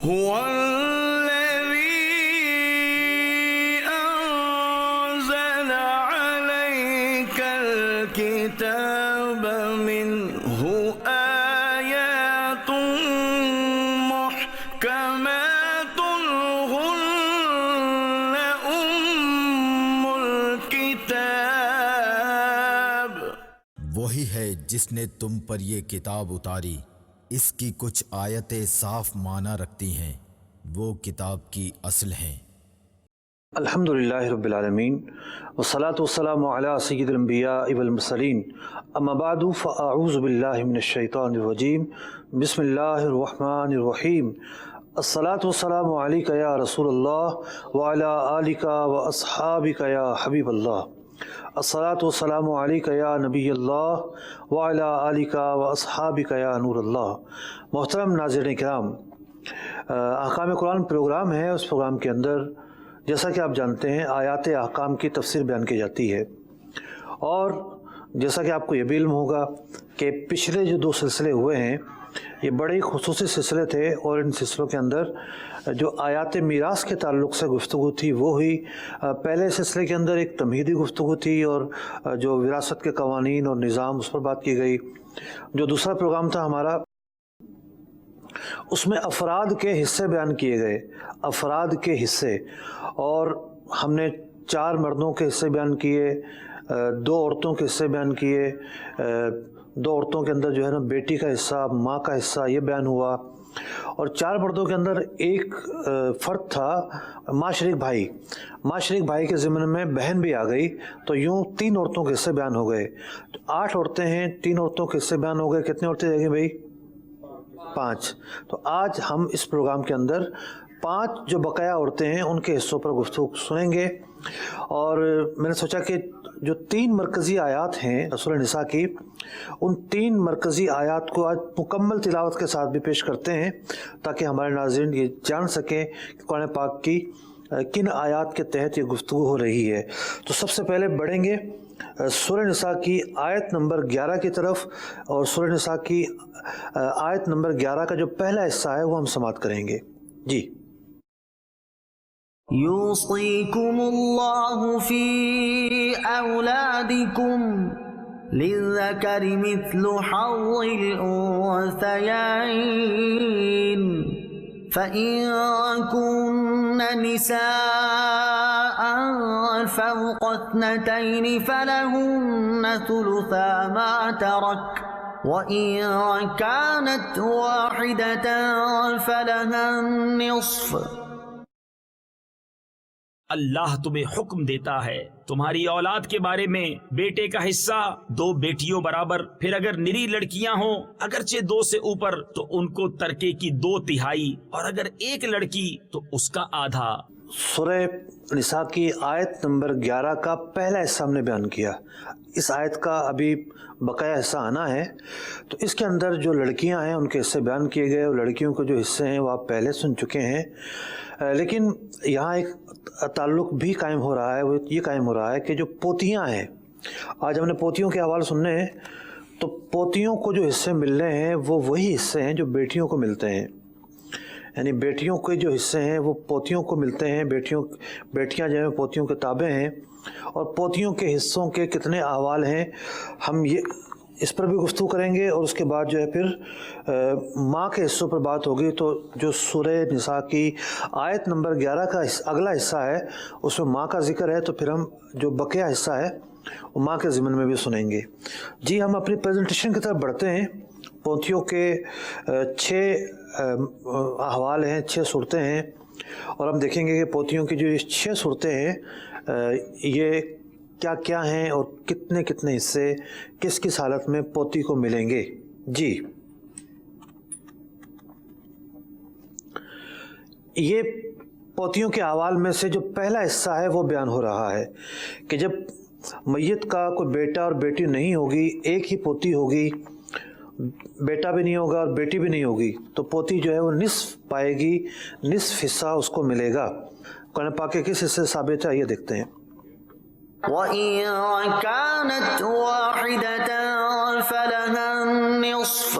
هو الذي أنزل عليك الكتاب منه آيات محكمات هن أم الكتاب. وہی ہے جس نے تم پر یہ کتاب اتاری، اس کی کچھ آیتیں صاف معنی رکھتی ہیں، وہ کتاب کی اصل ہیں۔ الحمدللہ رب العالمین والصلاة والسلام علی سید الانبیاء والمرسلین، اما بعد فاعوذ باللہ من الشیطان الرجیم، بسم اللہ الرحمن الرحیم۔ الصلاة والسلام علیک یا رسول اللہ وعلی آلک واصحابک یا حبیب اللہ۔ الصلاة والسلام علیک یا نبی اللہ وعلی آلک واصحابک یا نور اللہ۔ محترم ناظرین کرام، احکام قرآن پروگرام ہے، اس پروگرام کے اندر جیسا کہ آپ جانتے ہیں آیات احکام کی تفسیر بیان کی جاتی ہے، اور جیسا کہ آپ کو یہ بھی علم ہوگا کہ پچھلے جو 2 سلسلے ہوئے ہیں یہ بڑے ہی خصوصی سلسلے تھے، اور ان سلسلوں کے اندر جو آیات میراث کے تعلق سے گفتگو تھی وہ ہوئی۔ پہلے سلسلے کے اندر ایک تمہیدی گفتگو تھی، اور جو وراثت کے قوانین اور نظام اس پر بات کی گئی۔ جو دوسرا پروگرام تھا ہمارا، اس میں افراد کے حصے بیان کیے گئے، افراد کے حصے، اور ہم نے 4 مردوں کے حصے بیان کیے، 2 عورتوں کے حصے بیان کیے، 2 عورتوں کے اندر جو ہے نا بیٹی کا حصہ، ماں کا حصہ یہ بیان ہوا، اور 4 مردوں کے اندر ایک فرد تھا ماں شریک بھائی۔ ماں شریک بھائی کے ضمن میں بہن بھی آ گئی، تو یوں 3 عورتوں کے حصے بیان ہو گئے۔ 8 عورتیں ہیں، 3 عورتوں کے حصے بیان ہو گئے، کتنے عورتیں رہ گئی بھائی؟ 5۔ تو آج ہم اس پروگرام کے اندر 5 جو بقایا عورتیں ہیں ان کے حصوں پر گفتگو سنیں گے، اور میں نے سوچا کہ جو 3 مرکزی آیات ہیں سورہ نساء کی، ان 3 مرکزی آیات کو آج مکمل تلاوت کے ساتھ بھی پیش کرتے ہیں، تاکہ ہمارے ناظرین یہ جان سکیں کہ قرآن پاک کی کن آیات کے تحت یہ گفتگو ہو رہی ہے۔ تو سب سے پہلے بڑھیں گے سورہ نساء کی آیت نمبر 11 کی طرف، اور سورہ نساء کی آیت نمبر 11 کا جو پہلا حصہ ہے وہ ہم سماعت کریں گے۔ جی۔ یوصیکم اللہ فی اولادکم للذکر مثل حظ الانثیین فإن كن نساء فوق 2 فلهن ثلثا ما ترك وإن كانت واحدة فلها النصف۔ اللہ تمہیں حکم دیتا ہے تمہاری اولاد کے بارے میں، بیٹے کا حصہ 2 بیٹیوں برابر، پھر اگر نری لڑکیاں ہوں اگرچہ 2 سے اوپر تو ان کو ترکے کی 2/3، اور اگر 1 لڑکی تو اس کا آدھا۔ سورہ نساء کی آیت نمبر 11 کا پہلا حصہ ہم نے بیان کیا۔ اس آیت کا ابھی بقایا حصہ آنا ہے، تو اس کے اندر جو لڑکیاں ہیں ان کے حصے بیان کیے گئے، اور لڑکیوں کے جو حصے ہیں وہ آپ پہلے سن چکے ہیں، لیکن یہاں ایک تعلق بھی قائم ہو رہا ہے، وہ یہ قائم ہو رہا ہے کہ جو پوتیاں ہیں، آج ہم نے پوتیوں کے حوالے سننے ہیں، تو پوتیوں کو جو حصے ملنے ہیں وہ وہی حصے ہیں جو بیٹیوں کو ملتے ہیں، یعنی بیٹیوں کے جو حصے ہیں وہ پوتیوں کو ملتے ہیں، بیٹیاں جو ہیں پوتیوں کے تابع ہیں، اور پوتیوں کے حصوں کے کتنے احوال ہیں ہم یہ اس پر بھی گفتگو کریں گے، اور اس کے بعد جو ہے پھر ماں کے حصوں پر بات ہوگی۔ تو جو سورہ نساء کی آیت نمبر 11 کا اگلا حصہ ہے اس میں ماں کا ذکر ہے، تو پھر ہم جو بقیہ حصہ ہے وہ ماں کے ضمن میں بھی سنیں گے۔ جی، ہم اپنی پریزنٹیشن کی طرف بڑھتے ہیں۔ پوتیوں کے 6 احوال ہیں، 6 صورتیں ہیں، اور ہم دیکھیں گے کہ پوتیوں کی جو 6 صورتیں ہیں یہ کیا کیا ہیں، اور کتنے کتنے حصے کس کس حالت میں پوتی کو ملیں گے۔ جی، یہ پوتیوں کے احوال میں سے جو پہلا حصہ ہے وہ بیان ہو رہا ہے کہ جب میت کا کوئی بیٹا اور بیٹی نہیں ہوگی، ایک ہی پوتی ہوگی، بیٹا بھی نہیں ہوگا اور بیٹی بھی نہیں ہوگی، تو پوتی جو ہے وہ نصف پائے گی، نصف حصہ اس کو ملے گا۔ قرآن پاک کے کس حصے سے ثابت ہے یہ دیکھتے ہیں۔ وَإِن كَانَتْ وَاحِدَةً فَلَهَا النِّصْفُ۔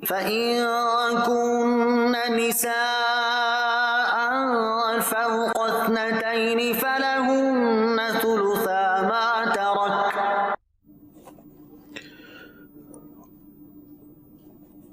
فإن كن نساء فوق 2 فلهن ثلثا ما ترك.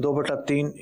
2/3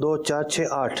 2, 4, 6, 8,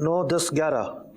9, 10, 11,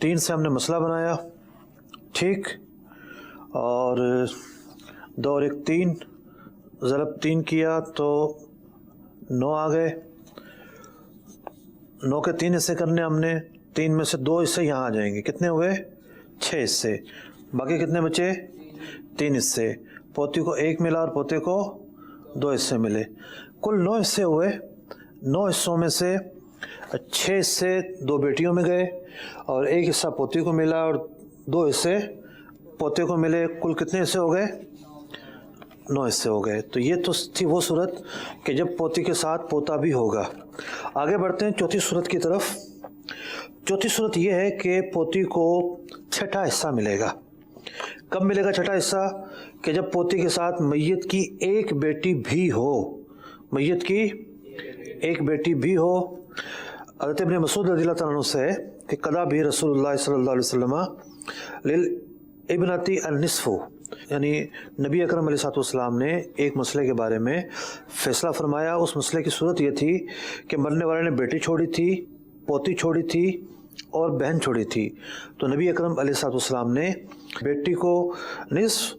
3 سے ہم نے مسئلہ بنایا، ٹھیک، اور 2 اور 1 3، ضرب 3 کیا تو 9 آ گئے۔ 9 کے 3 حصے کرنے ہم نے، 3 میں سے 2 حصے یہاں آ جائیں گے، کتنے ہوئے 6 حصے، باقی کتنے بچے 3 حصے، پوتی کو 1 ملا اور پوتے کو 2 حصے ملے، کل 9 حصے ہوئے۔ 9 حصوں میں سے 6 حصے 2 بیٹیوں میں گئے اور 1 حصہ پوتی کو ملا اور 2 حصے پوتے کو ملے، کل کتنے حصے ہو گئے 9 حصے ہو گئے۔ تو یہ تو تھی وہ صورت کہ جب پوتی کے ساتھ پوتا بھی ہوگا۔ آگے بڑھتے ہیں چوتھی صورت کی طرف۔ چوتھی صورت یہ ہے کہ پوتی کو چھٹا حصہ ملے گا۔ کب ملے گا چھٹا حصہ؟ کہ جب پوتی کے ساتھ میت کی ایک بیٹی بھی ہو، میت کی ایک بیٹی بھی ہو۔ حضرت ابن مسعود رضی اللہ تعالیٰ عنہ سے ہے کہ قضا بھی رسول اللہ صلی اللہ علیہ وسلم للابنۃ النصف، یعنی نبی اکرم علیہ السلام نے ایک مسئلے کے بارے میں فیصلہ فرمایا۔ اس مسئلے کی صورت یہ تھی کہ مرنے والے نے بیٹی چھوڑی تھی، پوتی چھوڑی تھی اور بہن چھوڑی تھی، تو نبی اکرم علیہ السلام نے بیٹی کو نصف،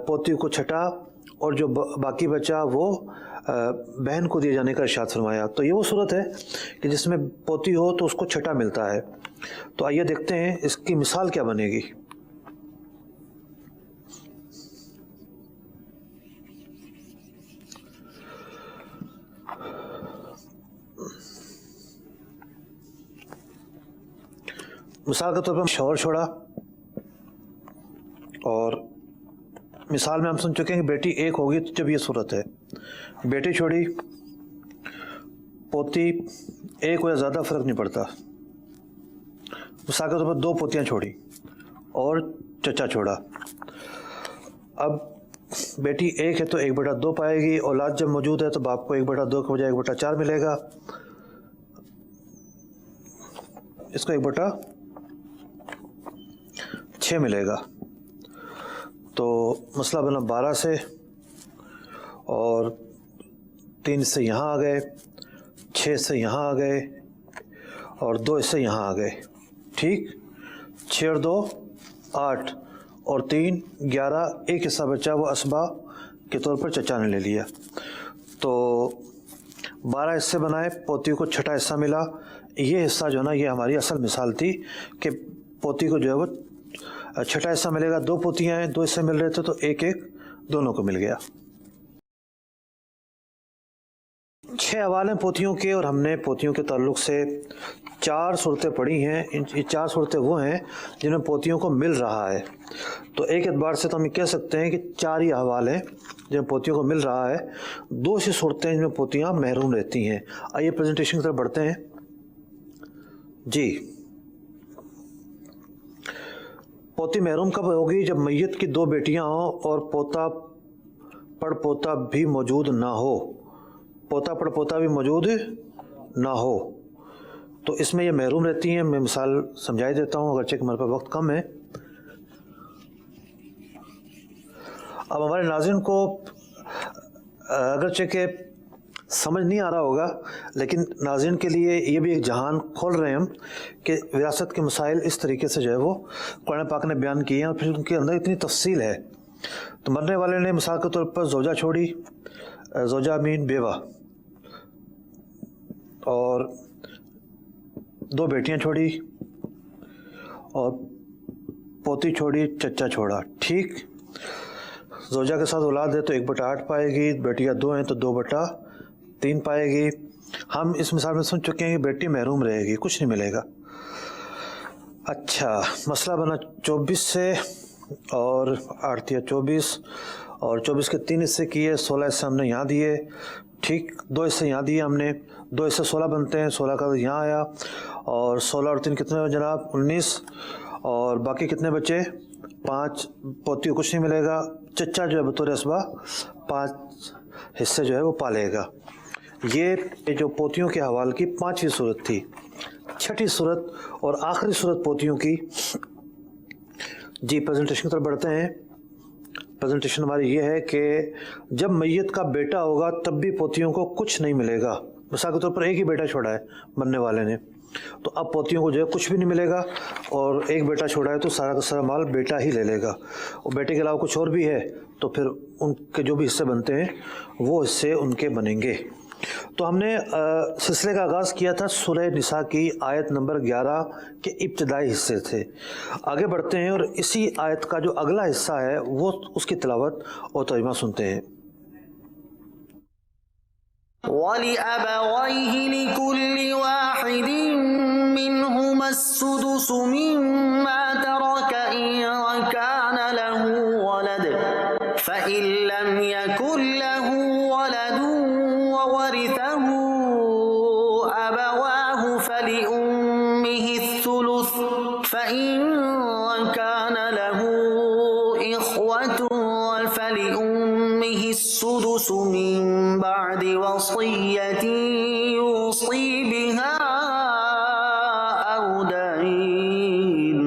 پوتی کو چھٹا اور جو باقی بچا وہ بہن کو دیے جانے کا ارشاد فرمایا۔ تو یہ وہ صورت ہے کہ جس میں پوتی ہو تو اس کو چھٹا ملتا ہے۔ تو آئیے دیکھتے ہیں اس کی مثال کیا بنے گی۔ مثال کے طور پر شوہر چھوڑا، اور مثال میں ہم سن چکے ہیں کہ بیٹی ایک ہوگی تو جب یہ صورت ہے، بیٹی چھوڑی، پوتی ایک ہو یا زیادہ فرق نہیں پڑتا۔ مثال کے طور پر 2 پوتیاں چھوڑی اور چچا چھوڑا۔ اب بیٹی ایک ہے تو 1/2 پائے گی، اولاد جب موجود ہے تو باپ کو 1/2 کے بجائے 1/4 ملے گا، اس کو 1/6 ملے گا۔ تو مسئلہ بنا 12 سے، اور 3 سے یہاں آ گئے، 6 سے یہاں آ گئے اور 2 سے یہاں آ گئے، ٹھیک۔ 6 اور 2 8 اور 3 11، ایک حصہ بچا وہ اسبا کے طور پر چچا نے لے لیا۔ تو 12 حصے بنائے، پوتی کو چھٹا حصہ ملا۔ یہ حصہ جو ہے نا، یہ ہماری اصل مثال تھی کہ پوتی کو جو ہے وہ چھٹا حصہ ملے گا۔ 2 پوتیاں ہیں، 2 حصے مل رہے تھے تو 1 دونوں کو مل گیا۔ 6 احوال ہیں پوتیوں کے، اور ہم نے پوتیوں کے تعلق سے 4 صورتیں پڑھی ہیں۔ یہ 4 صورتیں وہ ہیں جن میں پوتیوں کو مل رہا ہے۔ تو ایک اعتبار سے تو ہم یہ کہہ سکتے ہیں کہ 4 ہی احوال ہیں جن میں پوتیوں کو مل رہا ہے، 2 سی صورتیں جن میں پوتیاں محروم رہتی ہیں۔ آئیے پریزنٹیشن کی طرف بڑھتے ہیں۔ جی، پوتی محروم کب ہوگی؟ جب میت کی 2 بیٹیاں ہوں اور پوتا پڑ پوتا بھی موجود نہ ہو، پوتا پڑ پوتا بھی موجود نہ ہو، تو اس میں یہ محروم رہتی ہیں۔ میں مثال سمجھائی دیتا ہوں، اگرچہ کہ ہمارے پاس وقت کم ہے۔ اب ہمارے ناظرین کو اگرچہ کہ سمجھ نہیں آ رہا ہوگا، لیکن ناظرین کے لیے یہ بھی ایک جہان کھول رہے ہیں ہم کہ وراثت کے مسائل اس طریقے سے جو ہے وہ قرآن پاک نے بیان کیے ہیں، اور پھر ان کے اندر اتنی تفصیل ہے۔ تو مرنے والے نے مثال کے طور پر زوجہ چھوڑی، زوجہ مین بیوہ، اور 2 بیٹیاں چھوڑی اور پوتی چھوڑی، چچا چھوڑا، ٹھیک۔ زوجہ کے ساتھ اولاد ہے تو 1/8 پائے گی، بیٹیاں 2 ہیں تو 2/3 پائے گی۔ ہم اس مثال میں سن چکے ہیں کہ بیٹی محروم رہے گی، کچھ نہیں ملے گا۔ اچھا، مسئلہ بنا 24 سے، اور 8 یا 24، اور 24 کے 3 حصے کیے، 16 حصے ہم نے یہاں دیے، ٹھیک۔ 2 حصے یہاں دیے ہم نے، 2 حصے 16 بنتے ہیں، 16 کا یہاں آیا، اور 16 اور 3 کتنے جناب 19، اور باقی کتنے بچے 5۔ پوتی کو کچھ نہیں ملے گا، چچا جو ہے بطور اسبا 5 حصے جو ہے وہ پالے گا۔ یہ جو پوتیوں کے حوال کی 5ویں صورت تھی۔ 6ٹھی صورت اور آخری صورت پوتیوں کی۔ جی، پریزنٹیشن کی طرف بڑھتے ہیں۔ پریزنٹیشن ہماری یہ ہے کہ جب میت کا بیٹا ہوگا تب بھی پوتیوں کو کچھ نہیں ملے گا۔ مثال کے طور پر ایک ہی بیٹا چھوڑا ہے مرنے والے نے، تو اب پوتیوں کو جو ہے کچھ بھی نہیں ملے گا، اور ایک بیٹا چھوڑا ہے تو سارا کا سارا مال بیٹا ہی لے لے گا، اور بیٹے کے علاوہ کچھ اور بھی ہے تو پھر ان کے جو بھی حصے بنتے ہیں وہ حصے ان کے بنیں گے۔ تو ہم نے سلسلے کا آغاز کیا تھا سورہ نساء کی آیت نمبر 11 کے ابتدائی حصے تھے۔ آگے بڑھتے ہیں اور اسی آیت کا جو اگلا حصہ ہے وہ اس کی تلاوت اور ترجمہ سنتے ہیں۔ وَلِأَبَوَيْهِ لِكُلِّ وَاحِدٍ مِّنْهُمَا السُّدُسُ مِمَّا تَرَكَ إِن كَانَ لَهُ وَلَدٌ فَإِن لَّمْ يَكُن لَّهُ وَلَدٌ وَوَرِثَهُ أَبَوَاهُ فَلِأُمِّهِ الثُّلُثُ فَإِن كَانَ لَهُ إِخْوَةٌ فَلِأُمِّهِ السُّدُسُ مِن بعد وصية يوصي بها أو دين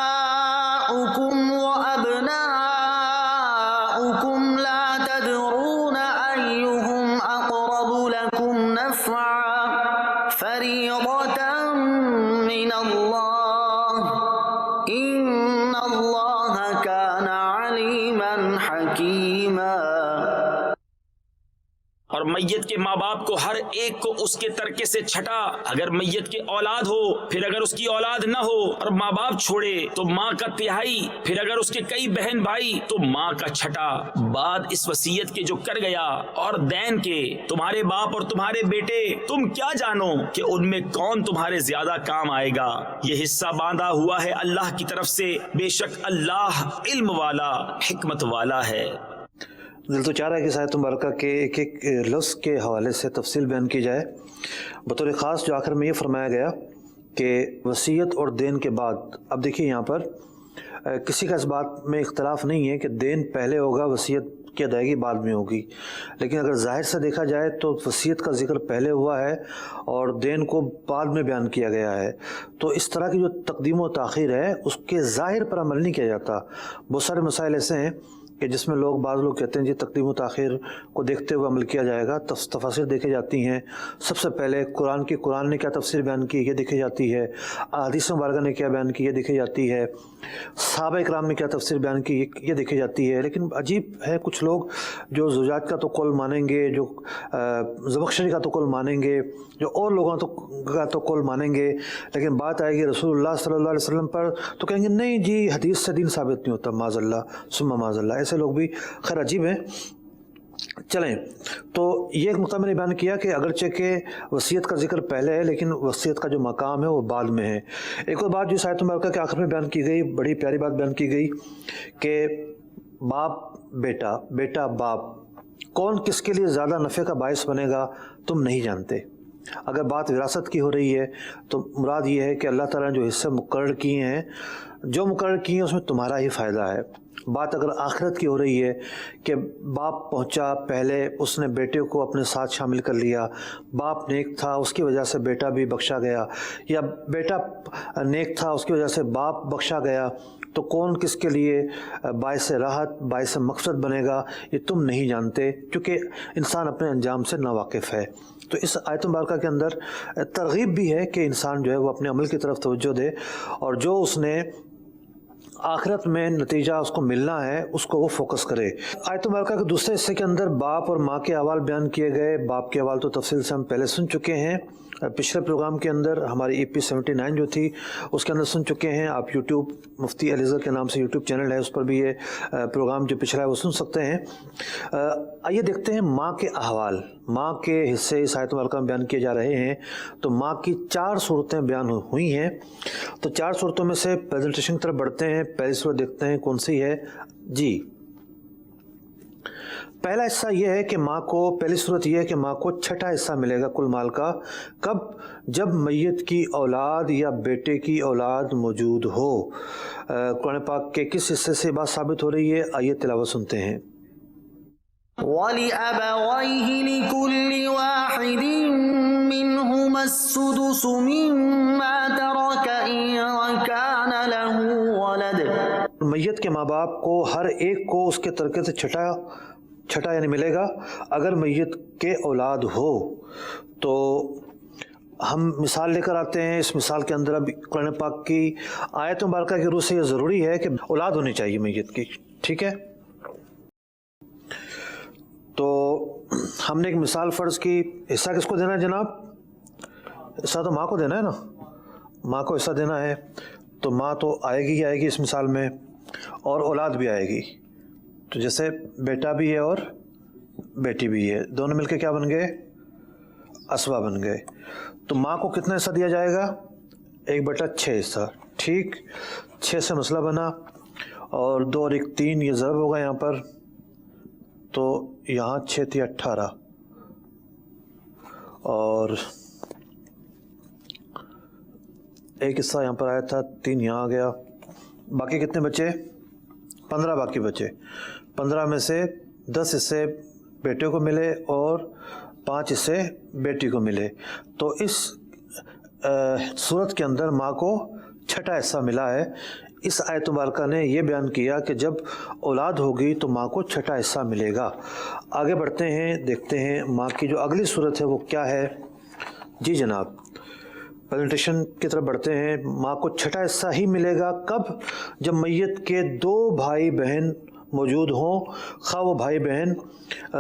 آباؤكم وأبناؤكم لا تدرون أيهم أقرب لكم نفعا فريضة من الله إن الله كان عليما حكيما۔ اور میت کے ماں باپ کو ہر ایک کو اس کے ترکے سے چھٹا، اگر میت کی اولاد ہو، پھر اگر اس کی اولاد نہ ہو اور ماں باپ چھوڑے تو ماں کا تہائی، پھر اگر اس کے کئی بہن بھائی تو ماں کا چھٹا، بعد اس وصیت کے جو کر گیا، اور دین کے تمہارے باپ اور تمہارے بیٹے، تم کیا جانو کہ ان میں کون تمہارے زیادہ کام آئے گا۔ یہ حصہ باندھا ہوا ہے اللہ کی طرف سے، بے شک اللہ علم والا حکمت والا ہے۔ دل تو چاہ رہا ہے کہ آیت مبارکہ کے ایک ایک لفظ کے حوالے سے تفصیل بیان کی جائے۔ بطور خاص جو آخر میں یہ فرمایا گیا کہ وصیت اور دین کے بعد، اب دیکھیے یہاں پر کسی کا اس بات میں اختلاف نہیں ہے کہ دین پہلے ہوگا، وصیت کی ادائیگی بعد میں ہوگی، لیکن اگر ظاہر سے دیکھا جائے تو وصیت کا ذکر پہلے ہوا ہے اور دین کو بعد میں بیان کیا گیا ہے، تو اس طرح کی جو تقدیم و تاخیر ہے اس کے ظاہر پر عمل نہیں کیا جاتا۔ بہت سارے مسائل ایسے ہیں کہ جس میں بعض لوگ کہتے ہیں جی تقدیم و تاخیر کو دیکھتے ہوئے عمل کیا جائے گا، تفاسیر دیکھی جاتی ہیں۔ سب سے پہلے قرآن نے کیا تفسیر بیان کی یہ دیکھی جاتی ہے، احادیث مبارکہ نے کیا بیان کی یہ دیکھی جاتی ہے، صحابہ کرام نے کیا تفسیر بیان کی یہ دیکھی جاتی ہے۔ لیکن عجیب ہے، کچھ لوگ جو زجاج کا تو قول مانیں گے، جو زمخشری کا تو قول مانیں گے، جو اور لوگوں کا تو قول مانیں گے، لیکن بات آئے گی رسول اللہ صلی اللہ علیہ وسلم پر تو کہیں گے نہیں جی حدیث سے دین ثابت نہیں ہوتا، معاذ اللہ ثم معاذ اللہ۔ ایسے لوگ بھی خیر عجیب ہیں۔ چلیں، تو یہ ایک نقطہ میں نے بیان کیا کہ اگرچہ کہ وصیت کا ذکر پہلے ہے لیکن وصیت کا جو مقام ہے وہ بعد میں ہے۔ ایک اور بات جو آیت مبارکہ کے آخر میں بیان کی گئی، بڑی پیاری بات بیان کی گئی کہ باپ بیٹا، بیٹا باپ، کون کس کے لیے زیادہ نفع کا باعث بنے گا تم نہیں جانتے۔ اگر بات وراثت کی ہو رہی ہے تو مراد یہ ہے کہ اللہ تعالیٰ نے جو حصے مقرر کیے ہیں، جو مقرر کیے ہیں اس میں تمہارا ہی فائدہ ہے۔ بات اگر آخرت کی ہو رہی ہے کہ باپ پہنچا پہلے، اس نے بیٹے کو اپنے ساتھ شامل کر لیا، باپ نیک تھا اس کی وجہ سے بیٹا بھی بخشا گیا، یا بیٹا نیک تھا اس کی وجہ سے باپ بخشا گیا، تو کون کس کے لیے باعث راحت باعث مقصد بنے گا یہ تم نہیں جانتے، کیونکہ انسان اپنے انجام سے ناواقف ہے۔ تو اس آیت مبارکہ کے اندر ترغیب بھی ہے کہ انسان جو ہے وہ اپنے عمل کی طرف توجہ دے، اور جو اس نے آخرت میں نتیجہ اس کو ملنا ہے اس کو وہ فوکس کرے۔ آیت مبارکہ کے دوسرے حصے کے اندر باپ اور ماں کے احوال بیان کیے گئے۔ باپ کے احوال تو تفصیل سے ہم پہلے سن چکے ہیں، پچھلے پروگرام کے اندر ہماری EP 79 جو تھی اس کے اندر سن چکے ہیں۔ آپ YouTube مفتی علی اصغر کے نام سے YouTube چینل ہے، اس پر بھی یہ پروگرام جو پچھلا ہے وہ سن سکتے ہیں۔ آئیے دیکھتے ہیں ماں کے احوال، ماں کے حصے اس آیت مبارکہ میں بیان کیے جا رہے ہیں۔ تو ماں کی 4 صورتیں بیان ہوئی ہیں، تو 4 صورتوں میں سے پریزنٹیشن کی طرف بڑھتے ہیں۔ پہلی صورت دیکھتے ہیں کون سی ہے جی۔ پہلا حصہ یہ ہے کہ ماں کو، پہلی صورت یہ ہے کہ ماں کو چھٹا حصہ ملے گا کل مال کا۔ کب؟ جب میت کی اولاد یا بیٹے کی اولاد موجود ہو۔ قرآن پاک کے کس حصے سے بات ثابت ہو رہی ہے؟ آئیے تلاوت سنتے ہیں۔ وَلِأَبَوَيْهِ لِكُلِّ وَاحِدٍ مِّنْهُمَا السُّدُسُ مِمَّا تَرَكَ إِن كَانَ لَهُ وَلَدٌ۔ میت کے ماں باپ کو ہر ایک کو اس کے ترکے سے چھٹا یعنی ملے گا۔ اگر میت کے اولاد ہو تو ہم مثال لے کر آتے ہیں. اس مثال کے اندر اب قرآن پاک کی آیت مبارکہ کی روح سے یہ ضروری ہے کہ اولاد ہونی چاہیے میت کی. ٹھیک ہے, تو ہم نے ایک مثال فرض کی. حصہ کس کو دینا ہے جناب؟ حصہ تو ماں کو دینا ہے نا, ماں کو حصہ دینا ہے. تو ماں تو آئے گی ہی آئے گی اس مثال میں, اور اولاد بھی آئے گی. تو جیسے بیٹا بھی ہے اور بیٹی بھی ہے, دونوں مل کے کیا بن گئے؟ اسبا بن گئے. تو ماں کو کتنا حصہ دیا جائے گا؟ 1/6 حصہ. ٹھیک, 6 سے مسئلہ بنا, اور 2 اور 1 3, یہ ضرب ہوگا یہاں پر. تو یہاں 6 تھی 18, اور ایک حصہ یہاں پر آیا تھا, 3 یہاں آ گیا. باقی کتنے بچے؟ 15 باقی بچے. 15 میں سے 10 حصے بیٹے کو ملے اور 5 حصے بیٹی کو ملے. تو اس صورت کے اندر ماں کو چھٹا حصہ ملا ہے. اس آیت مبارکہ نے یہ بیان کیا کہ جب اولاد ہوگی تو ماں کو چھٹا حصہ ملے گا. آگے بڑھتے ہیں, دیکھتے ہیں ماں کی جو اگلی صورت ہے وہ کیا ہے. جی جناب, پریزنٹیشن کی طرف بڑھتے ہیں. ماں کو چھٹا حصہ ہی ملے گا کب؟ جب میت کے 2 بھائی بہن موجود ہوں, خواہ وہ بھائی بہن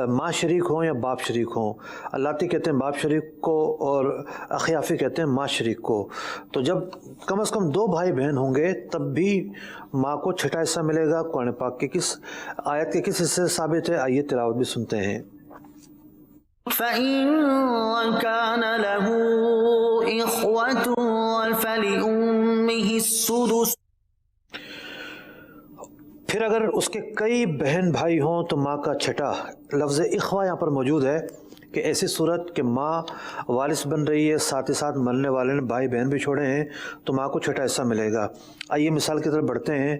ماں شریک ہوں یا باپ شریک ہوں. اللاتی کہتے ہیں باپ شریک کو, اور اخیافی کہتے ہیں ماں شریک کو. تو جب کم از کم 2 بھائی بہن ہوں گے تب بھی ماں کو چھٹا حصہ ملے گا. قرآن پاک کی کس آیت کے کس حصے سے ثابت ہے؟ آئیے تلاوت بھی سنتے ہیں. فَإِن كَانَ لَهُ إِخْوَةٌ فَلِأُمِّهِ السُّدُسُ. پھر اگر اس کے کئی بہن بھائی ہوں تو ماں کا چھٹا. لفظ اخوہ یہاں پر موجود ہے کہ ایسی صورت کہ ماں وارث بن رہی ہے, ساتھ ہی ساتھ مرنے والے نے بھائی بہن بھی چھوڑے ہیں, تو ماں کو چھٹا حصہ ملے گا. آئیے مثال کی طرف بڑھتے ہیں.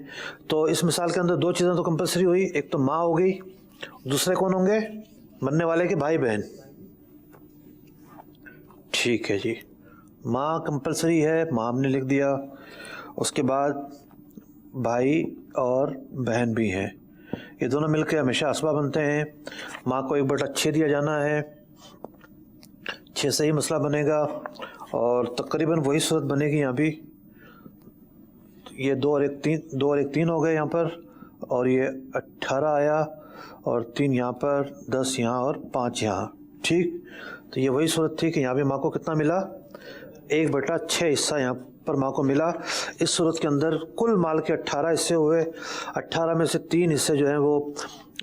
تو اس مثال کے اندر 2 چیزیں تو کمپلسری ہوئی. ایک تو ماں ہو گئی, دوسرے کون ہوں گے؟ مرنے والے کے بھائی بہن. ٹھیک ہے جی, ماں کمپلسری ہے, ماں ہم نے لکھ دیا. اس کے بعد بھائی اور بہن بھی ہیں, یہ دونوں مل کے ہمیشہ اسبا بنتے ہیں. ماں کو 1/6 دیا جانا ہے, 6 سے ہی مسئلہ بنے گا, اور تقریباً وہی صورت بنے گی یہاں بھی. یہ 2 اور 1 3 ہو گئے یہاں پر, اور یہ 18 آیا, اور 3 یہاں پر, 10 یہاں اور 5 یہاں. ٹھیک, تو یہ وہی صورت تھی کہ یہاں بھی ماں کو کتنا ملا؟ 1/6 حصہ یہاں پر ماں کو ملا. اس صورت کے اندر کل مال کے 18 حصے ہوئے. 18 میں سے 3 حصے جو ہیں وہ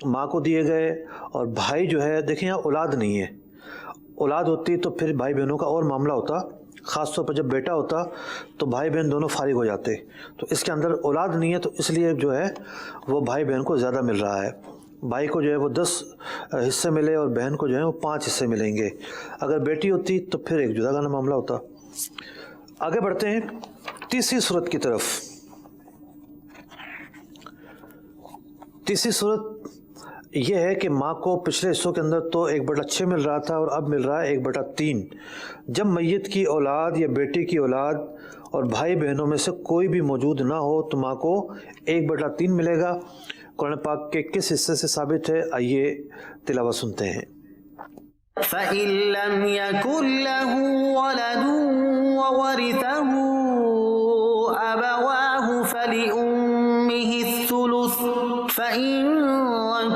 ماں کو دیے گئے, اور بھائی جو ہے, دیکھیں یہاں اولاد نہیں ہے. اولاد ہوتی تو پھر بھائی بہنوں کا اور معاملہ ہوتا, خاص طور پر جب بیٹا ہوتا تو بھائی بہن دونوں فارغ ہو جاتے. تو اس کے اندر اولاد نہیں ہے, تو اس لیے جو ہے وہ بھائی بہن کو زیادہ مل رہا ہے. بھائی کو جو ہے وہ 10 حصے ملے, اور بہن کو جو ہے وہ 5 حصے ملیں گے. اگر بیٹی ہوتی تو پھر ایک جدا گانا معاملہ ہوتا. آگے بڑھتے ہیں تیسری صورت کی طرف. تیسری صورت یہ ہے کہ ماں کو پچھلے حصوں کے اندر تو 1/6 مل رہا تھا, اور اب مل رہا ہے 1/3. جب میت کی اولاد یا بیٹی کی اولاد اور بھائی بہنوں میں سے کوئی بھی موجود نہ ہو تو ماں کو 1/3 ملے گا. قرآن پاک کے کس حصے سے ثابت ہے؟ آئیے تلاوت سنتے ہیں. فَإِن لَّمْ يَكُن لَّهُ وَلَدٌ وَوَرِثَهُ أَبَوَاهُ فَلِأُمِّهِ الثُّلُثُ فَإِن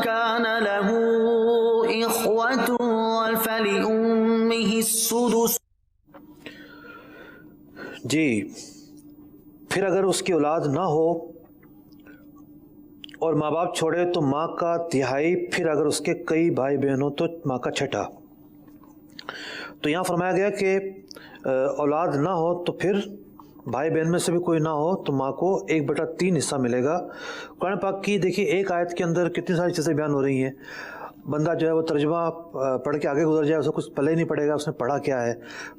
كَانَ لَهُ إِخْوَةٌ فَلِأُمِّهِ السُّدُسُ. جی, پھر اگر اس کی اولاد نہ ہو اور ماں باپ چھوڑے تو ماں کا 1/3, پھر اگر اس کے کئی بھائی بہن ہو تو ماں کا 1/6. تو یہاں فرمایا گیا کہ اولاد نہ ہو تو پھر بھائی بہن میں سے بھی کوئی نہ ہو تو ماں کو 1/3 حصہ ملے گا. قرآن پاک کی دیکھیے ایک آیت کے اندر کتنی ساری چیزیں بیان ہو رہی ہیں. بندہ جو ہے وہ ترجمہ پڑھ کے آگے گزر جائے, اسے کچھ پلے ہی نہیں پڑے گا اس نے پڑھا کیا ہے.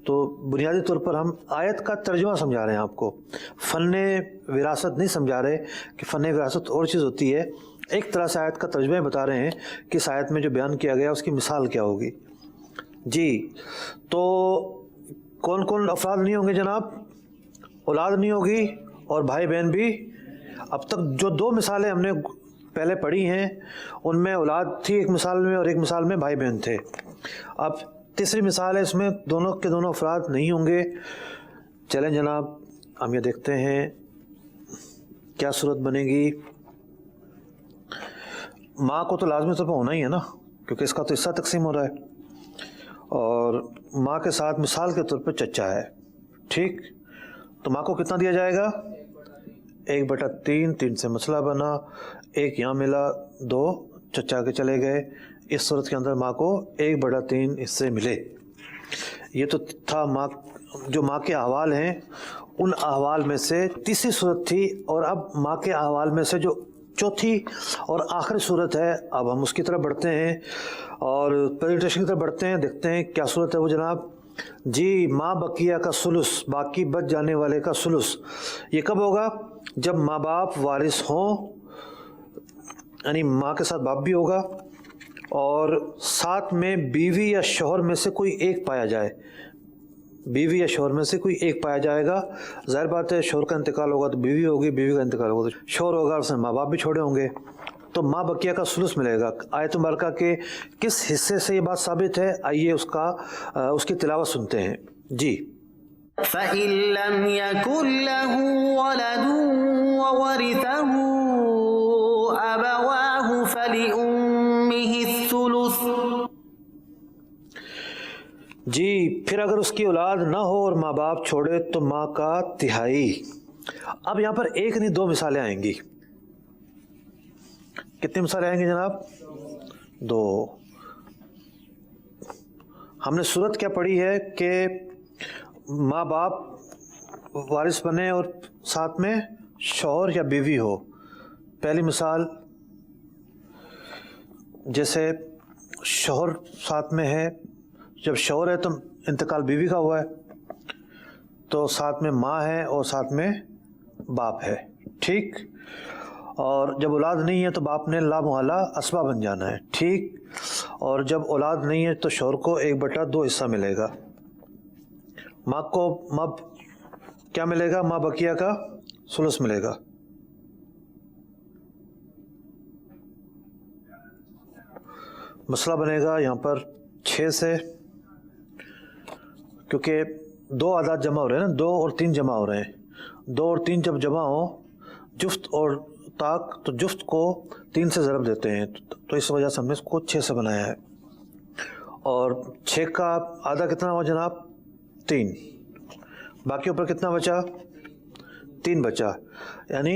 تو بنیادی طور پر ہم آیت کا ترجمہ سمجھا رہے ہیں آپ کو, فن وراثت نہیں سمجھا رہے کہ فن وراثت اور چیز ہوتی ہے. ایک طرح سے آیت کا ترجمہ بتا رہے ہیں کہ اس آیت میں جو بیان کیا گیا اس کی مثال کیا ہوگی. جی, تو کون کون افراد نہیں ہوں گے جناب؟ اولاد نہیں ہوگی اور بھائی بہن بھی. اب تک جو 2 مثالیں ہم نے پہلے پڑھی ہیں ان میں اولاد تھی ایک مثال میں, اور ایک مثال میں بھائی بہن تھے. اب تیسری مثال ہے، اس میں دونوں کے دونوں افراد نہیں ہوں گے. چلیں جناب ہم یہ دیکھتے ہیں کیا صورت بنے گی. ماں کو تو لازمی طور پر ہونا ہی ہے نا، کیونکہ اس کا تو حصہ تقسیم ہو رہا ہے، اور ماں کے ساتھ مثال کے طور پہ چچا ہے. ٹھیک، تو ماں کو کتنا دیا جائے گا؟ 1/3. 3 سے مسئلہ بنا، 1 یہاں ملا، 2 چچا کے چلے گئے. اس صورت کے اندر ماں کو 1/3 حصے ملے. یہ تو تھا ماں، جو ماں کے احوال ہیں ان احوال میں سے تیسری صورت تھی. اور اب ماں کے احوال میں سے جو چوتھی اور آخری صورت ہے، اب ہم اس کی طرف بڑھتے ہیں اور پریزنٹیشن کی طرف بڑھتے ہیں. دیکھتے ہیں کیا صورت ہے وہ جناب. جی، ماں بقیہ کا ثلث، باقی بچ جانے والے کا ثلث. یہ کب ہوگا؟ جب ماں باپ وارث ہوں، یعنی ماں کے ساتھ باپ بھی ہوگا، اور ساتھ میں بیوی یا شوہر میں سے کوئی ایک پایا جائے. بیوی یا شوہر میں سے کوئی ایک پایا جائے گا. ظاہر بات ہے شوہر کا انتقال ہوگا تو بیوی ہوگی، بیوی کا انتقال ہوگا تو شوہر ہوگا، اس میں ماں باپ بھی چھوڑے ہوں گے. تو ماں بقیہ کا ثلث ملے گا. آیت مبارکہ کے کس حصے سے یہ بات ثابت ہے؟ آئیے اس کی تلاوت سنتے ہیں. جی. فَإِن لَّمْ يَكُن لَّهُ وَلَدٌ وَوَرِثَهُ أَبَوَاهُ فَلِأُمِّهِ الثُّلُثُ. جی، پھر اگر اس کی اولاد نہ ہو اور ماں باپ چھوڑے تو ماں کا تہائی. اب یہاں پر ایک نہیں 2 مثالیں آئیں گی. کتنی مثالیں آئیں گی جناب؟ 2. ہم نے صورت کیا پڑھی ہے کہ ماں باپ وارث بنے اور ساتھ میں شوہر یا بیوی ہو. پہلی مثال جیسے شوہر ساتھ میں ہے، جب شوہر ہے تو انتقال بیوی کا ہوا ہے، تو ساتھ میں ماں ہے اور ساتھ میں باپ ہے. ٹھیک، اور جب اولاد نہیں ہے تو باپ نے لا محالہ اسبہ بن جانا ہے. ٹھیک، اور جب اولاد نہیں ہے تو شوہر کو 1/2 حصہ ملے گا. ماں کو کیا ملے گا؟ ماں بقیہ کا ثلث ملے گا. مسئلہ بنے گا یہاں پر 6 سے، کیونکہ 2 اعداد جمع ہو رہے ہیں نا، 2 اور 3 جمع ہو رہے ہیں. 2 اور 3 جب جمع ہو، جفت اور طاق، تو جفت کو 3 سے ضرب دیتے ہیں، تو اس وجہ سے ہم نے اس کو 6 سے بنایا ہے. اور 6 کا آدھا کتنا ہوا جناب؟ 3. باقی اوپر کتنا بچا؟ 3 بچا. یعنی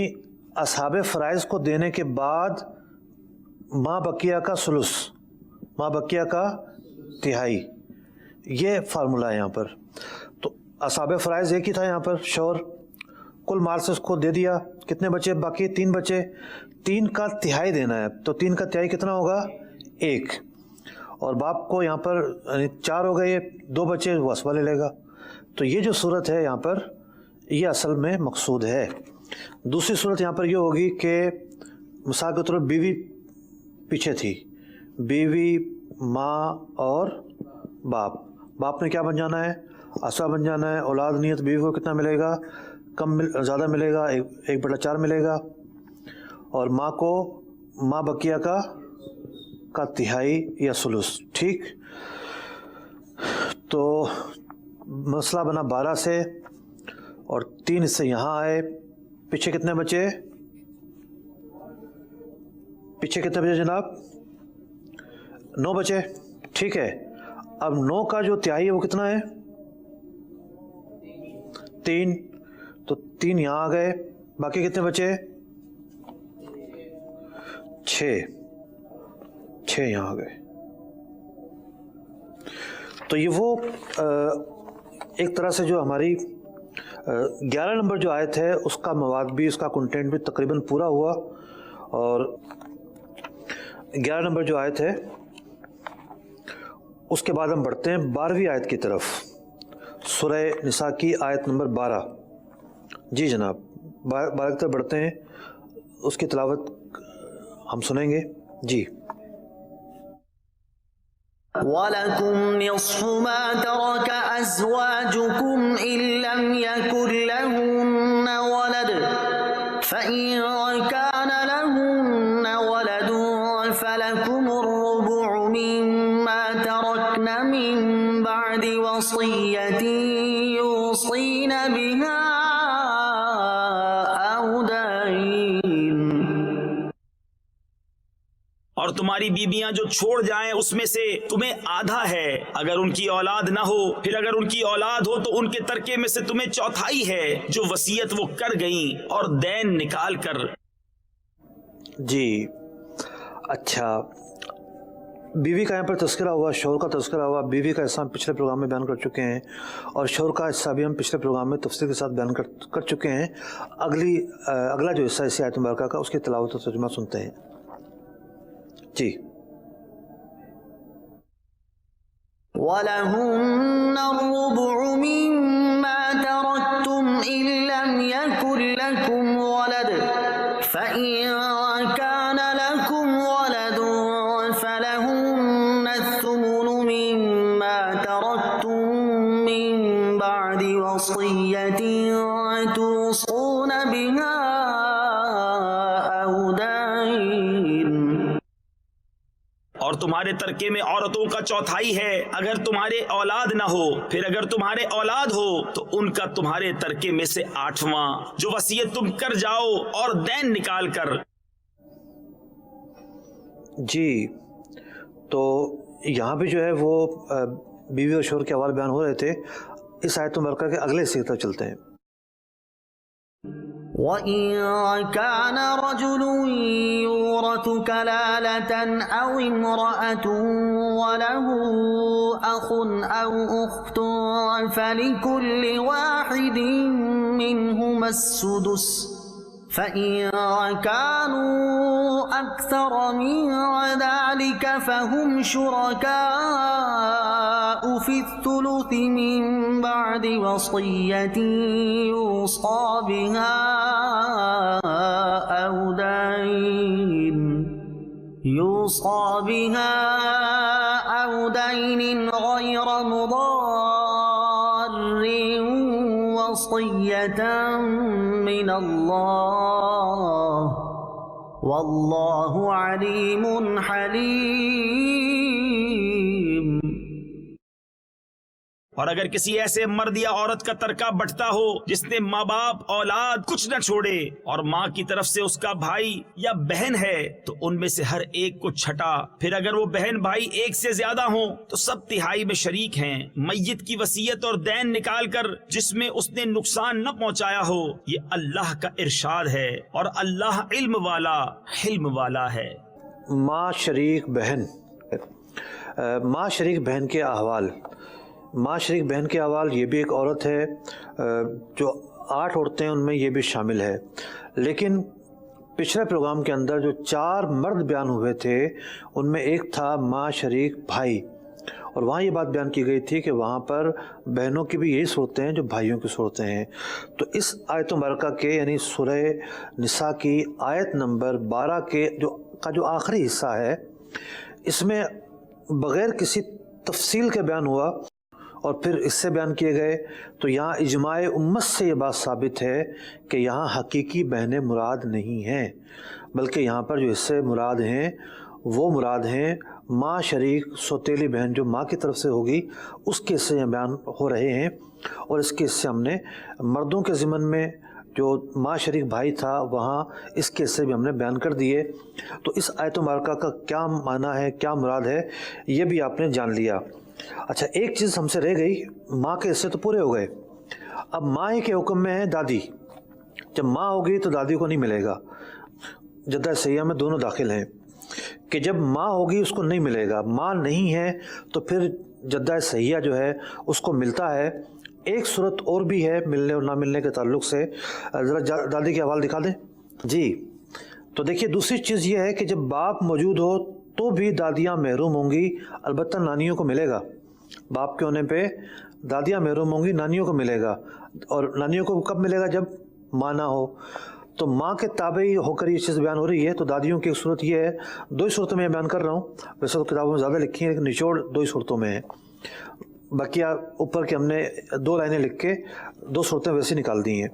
اصحاب فرائض کو دینے کے بعد ماں بقیہ کا ثلث، ماں بقیہ کا تہائی، یہ فارمولہ ہے یہاں پر. تو اصحاب فرائض ایک ہی تھا یہاں پر، شوہر. کل مال سے اس کو دے دیا. کتنے بچے باقی؟ 3 بچے. 3 کا تہائی دینا ہے، تو 3 کا تہائی کتنا ہوگا؟ 1. اور باپ کو یہاں پر 4 ہو گئے، 2 بچے، وہ اسبہ لے لے گا. تو یہ جو صورت ہے یہاں پر، یہ اصل میں مقصود ہے. دوسری صورت یہاں پر یہ ہوگی کہ مثال کے طور پر بیوی پیچھے تھی، بیوی، ماں اور باپ. باپ نے کیا بن جانا ہے؟ اسبہ بن جانا ہے. اولاد نہیں ہے تو بیوی کو کتنا ملے گا؟ زیادہ ملے گا، 1/4 ملے گا. اور ماں کو ماں بقیہ کا تہائی یا ثلث. ٹھیک، تو مسئلہ بنا 12 سے، اور 3 حصے یہاں آئے. پیچھے کتنے بچے؟ پیچھے کتنے بچے جناب؟ 9 بچے. ٹھیک ہے، اب 9 کا جو تہائی ہے وہ کتنا ہے؟ 3. تو 3 یہاں آ گئے. باقی کتنے بچے؟ 6 یہاں آ گئے. تو یہ وہ ایک طرح سے جو ہماری 11 نمبر جو آیت ہے اس کا مواد بھی، اس کا کنٹینٹ بھی تقریباً پورا ہوا. اور 11 نمبر جو آیت ہے اس کے بعد ہم بڑھتے ہیں 12ویں آیت کی طرف، سورہ نساء کی آیت نمبر 12. جی جناب، 12 کی طرف بڑھتے ہیں، اس کی تلاوت ہم سنیں گے. جی. وَلَكُمْ نِصْفُ مَا تَرَكَ أَزْوَاجُكُمْ إِن لَّمْ يَكُن لَّهُنَّ وَلَدٌ فَإِن كَانَ لَهُنَّ وَلَدٌ فَلَكُمُ الرُّبُعُ مِمَّا تَرَكْنَ مِن وصية يوصين بها أو دين. اور تمہاری بیویاں جو چھوڑ جائیں اس میں سے تمہیں آدھا ہے اگر ان کی اولاد نہ ہو، پھر اگر ان کی اولاد ہو تو ان کے ترکے میں سے تمہیں چوتھائی ہے جو وصیت وہ کر گئیں اور دین نکال کر. جی اچھا، بیوی کا یہاں پر تذکرہ ہوا، شوہر کا تذکرہ ہوا. بیوی کا حصہ ہم پچھلے پروگرام میں بیان کر چکے ہیں اور شوہر کا حصہ بھی ہم پچھلے پروگرام میں تفصیل کے ساتھ بیان کر چکے ہیں. اگلا جو حصہ اس آیت مبارکہ کا، اس کی تلاوت و ترجمہ سنتے ہیں. جی. وَلَهُنَّ الرُّبُعُ مِمَّا تَرَكْتُمْ إِن لَّمْ يَكُن لَّكُمْ وَلَدٌ فَإِن كَانَ لَكُمْ وَلَدٌ فَلَهُنَّ الثُّمُنُ مِمَّا تَرَكْتُم مِّن بَعْدِ وَصِيَّةٍ تُوصُونَ بِهَا أَوْ دَيْنٍ. اور تمہارے ترکے میں عورتوں کا چوتھائی ہے اگر تمہارے اولاد نہ ہو، پھر اگر تمہارے اولاد ہو تو ان کا تمہارے ترکے میں سے آٹھواں جو وصیت تم کر جاؤ اور دین نکال کر. جی تو یہاں بھی جو ہے وہ بیوی اور شوہر کے احوال بیان ہو رہے تھے. اس آیت مبارکہ کے اگلے حصے کی طرف چلتے ہیں. وَإِن كَانَ رَجُلٌ يُورَثُ كَلَالَةً أَوْ امْرَأَةٌ وَلَهُ أَخٌ أَوْ أُخْتٌ فَلِكُلِّ وَاحِدٍ مِّنْهُمَا السُّدُسُ فَإِن كَانُوا أَكْثَرَ مِن ذَلِكَ فَهُمْ شُرَكَاءُ فِي الثُّلُثِ مِن بَعْدِ وَصِيَّةٍ يُوصَى بِهَا أَوْ دَيْنٍ غَيْرَ مُضَارٍّ وَصِيَّةً مِّنَ اللَّهِ وَاللَّهُ عَلِيمٌ حَلِيمٌ. اور اگر کسی ایسے مرد یا عورت کا ترکہ بٹتا ہو جس نے ماں باپ اولاد کچھ نہ چھوڑے اور ماں کی طرف سے اس کا بھائی یا بہن ہے تو ان میں سے ہر ایک کو چھٹا، پھر اگر وہ بہن بھائی ایک سے زیادہ ہوں تو سب تہائی میں شریک ہیں. میت کی وصیت اور دین نکال کر جس میں اس نے نقصان نہ پہنچایا ہو. یہ اللہ کا ارشاد ہے اور اللہ علم والا حلم والا ہے. ماں شریک بہن کے احوال. ماں شریک بہن کے احوال، یہ بھی ایک عورت ہے، جو 8 عورتیں ان میں یہ بھی شامل ہے. لیکن پچھلے پروگرام کے اندر جو 4 مرد بیان ہوئے تھے ان میں ایک تھا ماں شریک بھائی، اور وہاں یہ بات بیان کی گئی تھی کہ وہاں پر بہنوں کی بھی یہی صورتیں ہیں جو بھائیوں کی صورتیں ہیں. تو اس آیت مبارکہ کے یعنی سورہ نساء کی آیت نمبر 12 کا جو آخری حصہ ہے، اس میں بغیر کسی تفصیل کے بیان ہوا اور پھر اس سے بیان کیے گئے. تو یہاں اجماع امت سے یہ بات ثابت ہے کہ یہاں حقیقی بہنیں مراد نہیں ہیں، بلکہ یہاں پر جو حصے مراد ہیں وہ مراد ہیں ماں شریک سوتیلی بہن جو ماں کی طرف سے ہوگی، اس کے حصے یہاں بیان ہو رہے ہیں. اور اس کے حصے ہم نے مردوں کے ضمن میں جو ماں شریک بھائی تھا وہاں اس کے حصے بھی ہم نے بیان کر دیے. تو اس آیت مبارکہ کا کیا معنی ہے، کیا مراد ہے، یہ بھی آپ نے جان لیا. اچھا، ایک چیز ہم سے رہ گئی، ماں کے حصے تو پورے ہو گئے. اب ماں ہی کے حکم میں ہے دادی. جب ماں ہوگی تو دادی کو نہیں ملے گا. جدہ سیاح میں دونوں داخل ہیں کہ جب ماں ہوگی اس کو نہیں ملے گا. ماں نہیں ہے تو پھر جدہ سیاح جو ہے اس کو ملتا ہے. ایک صورت اور بھی ہے ملنے اور نہ ملنے کے تعلق سے، ذرا دادی کے حوال دکھا دیں. جی تو دیکھیے، دوسری چیز یہ ہے کہ جب باپ موجود ہو تو بھی دادیاں محروم ہوں گی، البتہ نانیوں کو ملے گا. باپ کے ہونے پہ دادیاں محروم ہوں گی، نانیوں کو ملے گا. اور نانیوں کو کب ملے گا؟ جب ماں نہ ہو. تو ماں کے تابعی ہو کر یہ چیز بیان ہو رہی ہے. تو دادیوں کی ایک صورت یہ ہے، 2 صورتوں میں بیان کر رہا ہوں، ویسے تو کتابوں میں زیادہ لکھی ہیں لیکن نچوڑ 2 صورتوں میں ہے. باقی اوپر کے ہم نے 2 لائنیں لکھ کے 2 صورتیں ویسے نکال دی ہیں.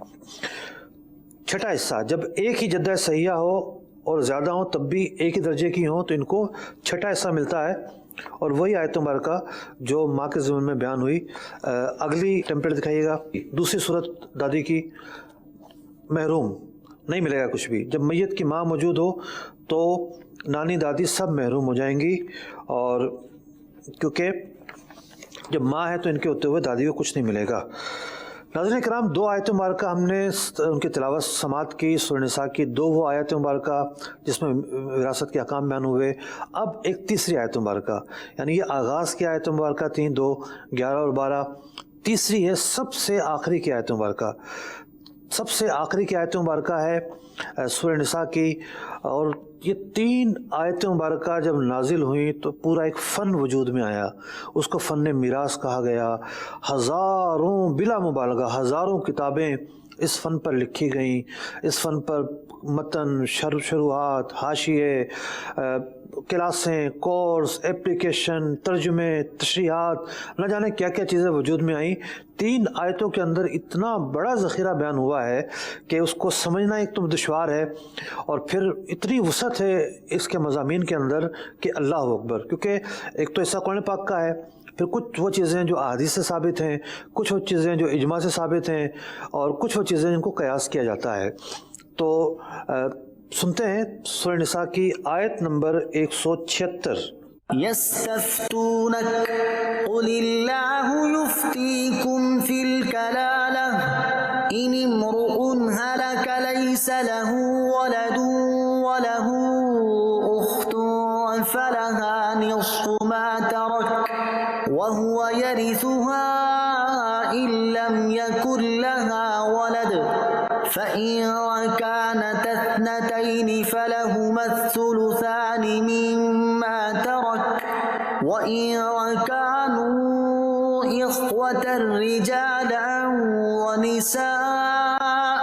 چھٹا حصہ، جب ایک ہی جدہ سیاح ہو اور زیادہ ہوں تب بھی ایک ہی درجے کی ہوں تو ان کو چھٹا حصہ ملتا ہے. اور وہی آیت مبارکہ جو ماں کے ضمن میں بیان ہوئی۔ اگلی ٹیمپلیٹ دکھائیے گا، دوسری صورت دادی کی، محروم نہیں ملے گا کچھ بھی۔ جب میت کی ماں موجود ہو تو نانی دادی سب محروم ہو جائیں گی، اور کیونکہ جب ماں ہے تو ان کے ہوتے ہوئے دادی کو کچھ نہیں ملے گا۔ ناظرین کرام، دو آیت مبارکہ ہم نے ان کی تلاوت سماعت کی سورہ نساء کی، دو وہ آیت مبارکہ جس میں وراثت کے احکام بیان ہوئے۔ اب ایک تیسری آیت مبارکہ، یعنی یہ آغاز کی آیت مبارکہ تھیں 2، 11 اور 12، تیسری ہے سب سے آخری کی آیت مبارکہ۔ سب سے آخری کی آیت مبارکہ ہے سورہ نساء کی، اور یہ 3 آیت مبارکہ جب نازل ہوئیں تو پورا ایک فن وجود میں آیا، اس کو فن میراث کہا گیا۔ ہزاروں بلا مبالغہ ہزاروں کتابیں اس فن پر لکھی گئیں، اس فن پر متن، شروحات، حاشیے، کلاسیں، کورس، اپلیکیشن، ترجمے، تشریحات، نہ جانے کیا کیا چیزیں وجود میں آئیں۔ 3 آیتوں کے اندر اتنا بڑا ذخیرہ بیان ہوا ہے کہ اس کو سمجھنا ایک تو دشوار ہے، اور پھر اتنی وسعت ہے اس کے مضامین کے اندر کہ اللہ اکبر، کیونکہ ایک تو حصہ قرآن پاک کا ہے، پھر کچھ وہ چیزیں جو احادیث سے ثابت ہیں، کچھ وہ چیزیں جو اجماع سے ثابت ہیں، اور کچھ وہ چیزیں جن کو قیاس کیا جاتا ہے۔ تو سنتے ہیں سورہ نساء کی آیت نمبر 176۔ يستفتونك قل الله يفتيكم في الكلالة إن امرؤ هلك ليس له ولد وله أخت فلها نصف ما ترك وهو يرثها إن لم يكن لها ولد فإن كانت اثنتين فلهما الثلثان مما ترك وإن كانوا إخوة رجالا ونساء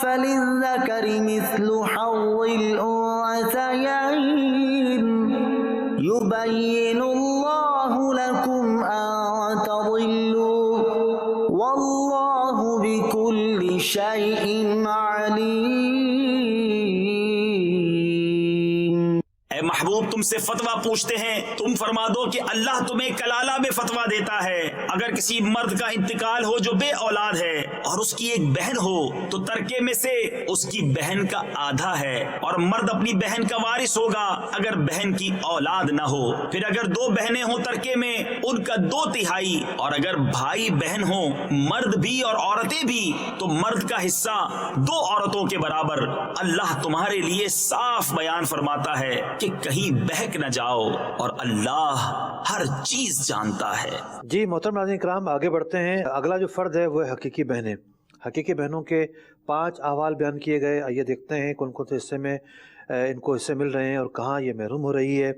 فللذكر مثل حظ الأنثيين يبين الله لكم أن تضلوا والله بكل شيء عليم۔ اے محبوب، تم سے فتویٰ پوچھتے ہیں، تم فرما دو کہ اللہ تمہیں کلالہ میں فتویٰ دیتا ہے۔ اگر کسی مرد کا انتقال ہو جو بے اولاد ہے اور اس کی ایک بہن ہو تو ترکے میں سے اس کی بہن کا آدھا ہے، اور مرد اپنی بہن کا وارث ہوگا اگر بہن کی اولاد نہ ہو۔ پھر اگر 2 بہنیں ہوں ترکے میں، ان کا 2/3، اور اگر بھائی بہن ہوں مرد بھی اور عورتیں بھی تو مرد کا حصہ 2 عورتوں کے برابر۔ اللہ تمہارے لیے صاف بیان فرماتا ہے کہ کہیں بہک نہ جاؤ، اور اللہ ہر چیز جانتا ہے۔ جی محترم ناظرین کرام، آگے بڑھتے ہیں۔ اگلا جو فرد ہے وہ ہے حقیقی بہنیں۔ حقیقی بہنوں کے 5 احوال بیان کیے گئے۔ آئیے دیکھتے ہیں کون کون سے حصے میں ان کو حصے مل رہے ہیں اور کہاں یہ محروم ہو رہی ہے۔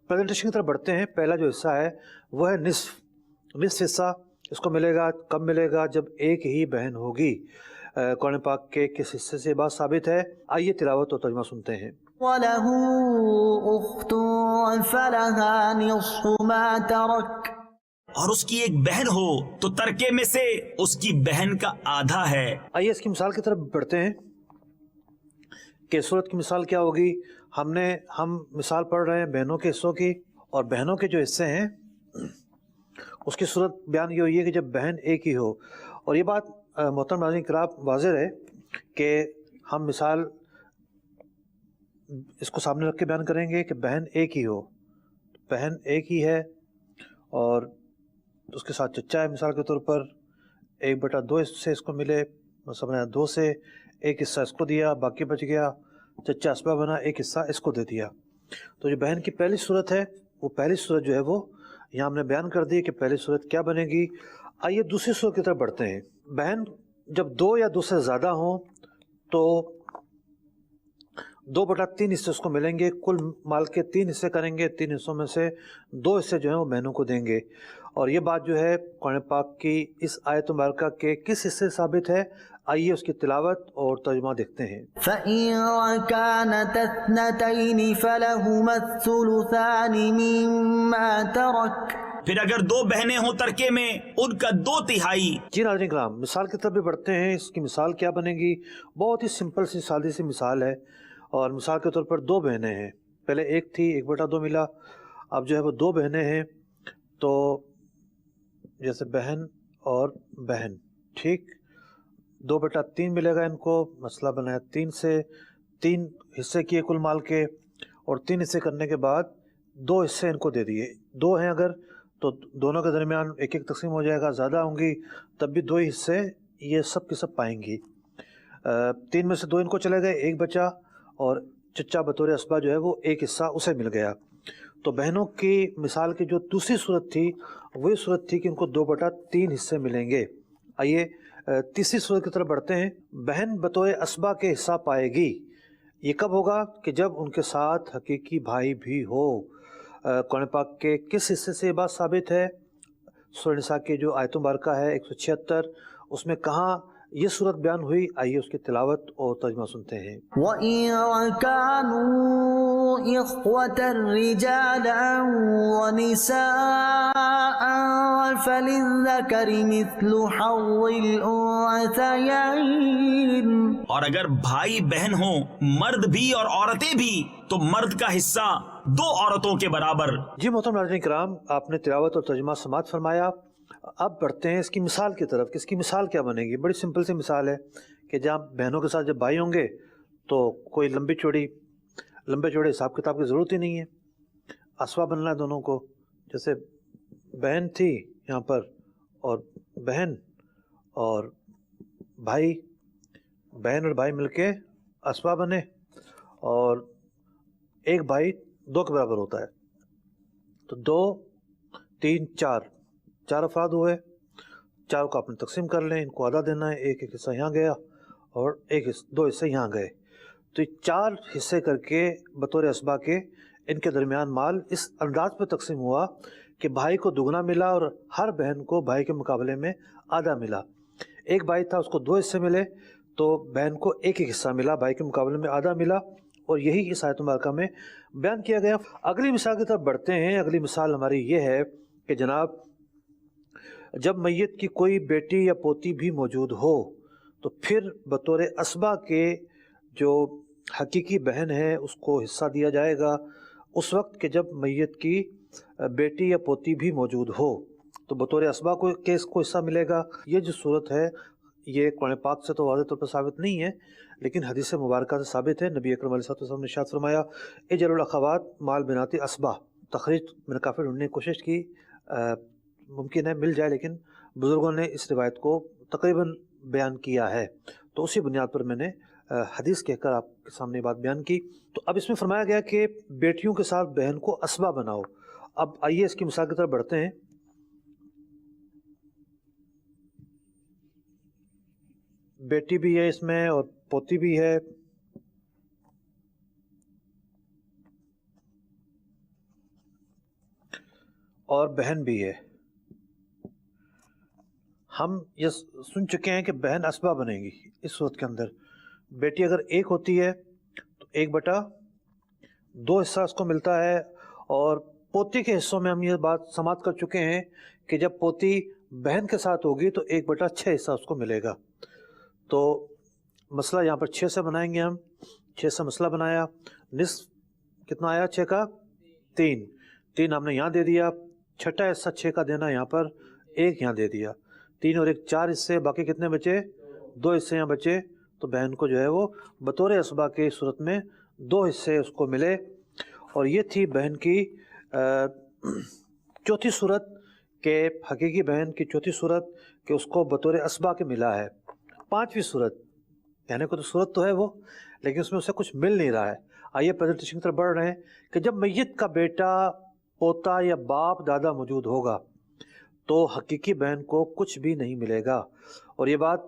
پریزنٹیشن کی طرف بڑھتے ہیں۔ پہلا جو حصہ ہے وہ ہے نصف حصہ۔ اس کو ملے گا کب ملے گا؟ جب ایک ہی بہن ہوگی۔ قرآن پاک کے کس حصے سے بات ثابت ہے؟ آئیے تلاوت اور ترجمہ سنتے ہیں۔ وَلَهُ أُخْتٌ فَلَهَا نِصْفُ مَا تَرَكَ، اور اس کی ایک بہن ہو تو ترکے میں سے اس کی بہن کا آدھا ہے۔ آئیے اس کی مثال کی طرف بڑھتے ہیں کہ صورت کی مثال کیا ہوگی۔ ہم مثال پڑھ رہے ہیں بہنوں کے حصوں کی، اور بہنوں کے جو حصے ہیں اس کی صورت بیان یہ ہوئی ہے کہ جب بہن ایک ہی ہو۔ اور یہ بات محترم ناظرین کرام واضح ہے کہ ہم مثال اس کو سامنے رکھ کے بیان کریں گے کہ بہن ایک ہی ہو، بہن ایک ہی ہے اور اس کے ساتھ چچا ہے۔ مثال کے طور پر 1/2 حصے اس کو ملے، مثلا 2 سے ایک حصہ اس کو دیا، باقی بچ گیا، چچا اسبہ بنا، ایک حصہ اس کو دے دیا۔ تو جو بہن کی پہلی صورت ہے، وہ پہلی صورت جو ہے وہ یہاں ہم نے بیان کر دی کہ پہلی صورت کیا بنے گی۔ آئیے دوسری صورت کی طرف بڑھتے ہیں۔ بہن جب 2 یا 2 سے زیادہ ہوں تو 2/3 حصے اس کو ملیں گے۔ کل مال کے 3 حصے کریں گے، 3 حصوں میں سے 2 حصے جو ہیں وہ بہنوں کو دیں گے۔ اور یہ بات جو ہے قرآن پاک کی اس آیت مبارکہ کے کس حصے ثابت ہے؟ آئیے اس کی تلاوت اور ترجمہ دیکھتے ہیں۔ فَإِن كَانَتْ اثْنَتَيْنِ فَلَهُمَا الثُّلُثَانِ مِمَّا تَرَكَ، پھر اگر 2 بہنیں ہوں ترکے میں، ان کا 2/3۔ جی ناظرین کرام، مثال کی طرف بھی بڑھتے ہیں۔ اس کی مثال کیا بنے گی؟ بہت ہی سمپل سی سادی سی مثال ہے، اور مثال کے طور پر 2 بہنیں ہیں، پہلے ایک تھی، 1/2 ملا، اب جو ہے وہ 2 بہنیں ہیں، تو جیسے بہن اور بہن، ٹھیک، 2/3 ملے گا ان کو، مسئلہ بنایا 3 سے 3 حصے کیے کل مال کے، اور 3 حصے کرنے کے بعد 2 حصے ان کو دے دیے. 2 ہیں اگر تو دونوں کے درمیان 1-1 تقسیم ہو جائے گا، زیادہ ہوں گی تب بھی 2 ہی حصے یہ سب کے سب پائیں گی. 3 میں سے 2 ان کو چلے گئے، 1 بچا، اور چچا بطور اسبا جو ہے وہ 1 حصہ اسے مل گیا. تو بہنوں کی مثال کی جو دوسری صورت تھی وہی صورت تھی کہ ان کو 2/3 حصے ملیں گے. آئیے تیسری صورت کی طرف بڑھتے ہیں. بہن بطور اسبا کے حصہ پائے گی. یہ کب ہوگا؟ کہ جب ان کے ساتھ حقیقی بھائی بھی ہو. قرآن پاک کے کس حصے سے یہ بات ثابت ہے؟ سورہ نساء کی جو آیت مبارکہ ہے 176، اس میں کہاں یہ صورت بیان ہوئی؟ آئیے اس کی تلاوت اور ترجمہ سنتے ہیں. وَإِن كَانُوا إِخْوَةً رِجَالًا وَنِسَاءً فَلِلذَّكَرِ مِثْلُ حَظِّ الْأُنثَيَيْنِ. اور اگر بھائی بہن ہوں، مرد بھی اور عورتیں بھی، تو مرد کا حصہ 2 عورتوں کے برابر. جی محترم ناظرین کرام، آپ نے تلاوت اور ترجمہ سماعت فرمایا. اب بڑھتے ہیں اس کی مثال کی طرف کہ اس کی مثال کیا بنے گی. بڑی سمپل سی مثال ہے کہ جہاں بہنوں کے ساتھ جب بھائی ہوں گے تو کوئی لمبے چوڑے حساب کتاب کی ضرورت ہی نہیں ہے. اسوا بننا ہے دونوں کو. جیسے بہن تھی یہاں پر، اور بہن اور بھائی، بہن اور بھائی مل کے اسوا بنے، اور ایک بھائی 2 کے برابر ہوتا ہے. تو 2 3 4 افراد ہوئے. 4 کو آپ نے تقسیم کر لیں، ان کو آدھا دینا ہے. 1 حصہ یہاں گیا اور 2 حصے یہاں گئے. تو یہ 4 حصے کر کے بطور اسبا کے ان کے درمیان مال اس انداز پہ تقسیم ہوا کہ بھائی کو دگنا ملا اور ہر بہن کو بھائی کے مقابلے میں آدھا ملا. ایک بھائی تھا، اس کو 2 حصے ملے، تو بہن کو 1 حصہ ملا، بھائی کے مقابلے میں آدھا ملا. اور یہی اس آیت مبارکہ میں بیان کیا گیا. اگلی مثال کی طرف بڑھتے ہیں. اگلی مثال ہماری یہ ہے کہ جناب جب میت کی کوئی بیٹی یا پوتی بھی موجود ہو تو پھر بطور اسبا کے جو حقیقی بہن ہے اس کو حصہ دیا جائے گا اس وقت کہ جب میت کی بیٹی یا پوتی بھی موجود ہو. تو بطور اسبا کو کیس کو حصہ ملے گا. یہ جو صورت ہے یہ قرآن پاک سے تو واضح طور پر ثابت نہیں ہے، لیکن حدیث مبارکہ سے ثابت ہے. نبی اکرم علیہ الصلوۃ والسلام نے ارشاد فرمایا اجعلوا الاخوات مال بنات اسبا. تخریج میں نے کافی ڈھونڈنے کی کوشش کی، ممکن ہے مل جائے، لیکن بزرگوں نے اس روایت کو تقریباً بیان کیا ہے. تو اسی بنیاد پر میں نے حدیث کہہ کر آپ کے سامنے بات بیان کی. تو اب اس میں فرمایا گیا کہ بیٹیوں کے ساتھ بہن کو اسبا بناؤ. اب آئیے اس کی مثال کی طرف بڑھتے ہیں. بیٹی بھی ہے اس میں اور پوتی بھی ہے. اور بہن بھی ہے. ہم یہ سن چکے ہیں کہ بہن اسبا بنے گی اس صورت کے اندر. بیٹی اگر 1 ہوتی ہے تو 1/2 حصہ اس کو ملتا ہے. اور پوتی کے حصوں میں ہم یہ بات سماعت کر چکے ہیں کہ جب پوتی بہن کے ساتھ ہوگی تو 1/6 حصہ اس کو ملے گا. تو مسئلہ یہاں پر 6 سے بنائیں گے ہم. 6 سے مسئلہ بنایا. نصف کتنا آیا 6 کا؟ 3 ہم نے یہاں دے دیا. چھٹا حصہ 6 کا دینا یہاں پر 1 یہاں دے دیا. 3 اور 1 4 حصے، باقی کتنے بچے؟ 2 حصے یہاں بچے. تو بہن کو جو ہے وہ بطور اسبا کی صورت میں 2 حصے اس کو ملے. اور یہ تھی بہن کی چوتھی صورت کہ حقیقی بہن کی چوتھی صورت کہ اس کو بطور اسبا کے ملا ہے. 5ویں صورت کہنے کو تو صورت تو ہے وہ، لیکن اس میں اسے کچھ مل نہیں رہا ہے. آئیے پریزنٹیشن کی طرف بڑھ رہے ہیں کہ جب میت کا بیٹا، پوتا یا باپ دادا موجود ہوگا تو حقیقی بہن کو کچھ بھی نہیں ملے گا. اور یہ بات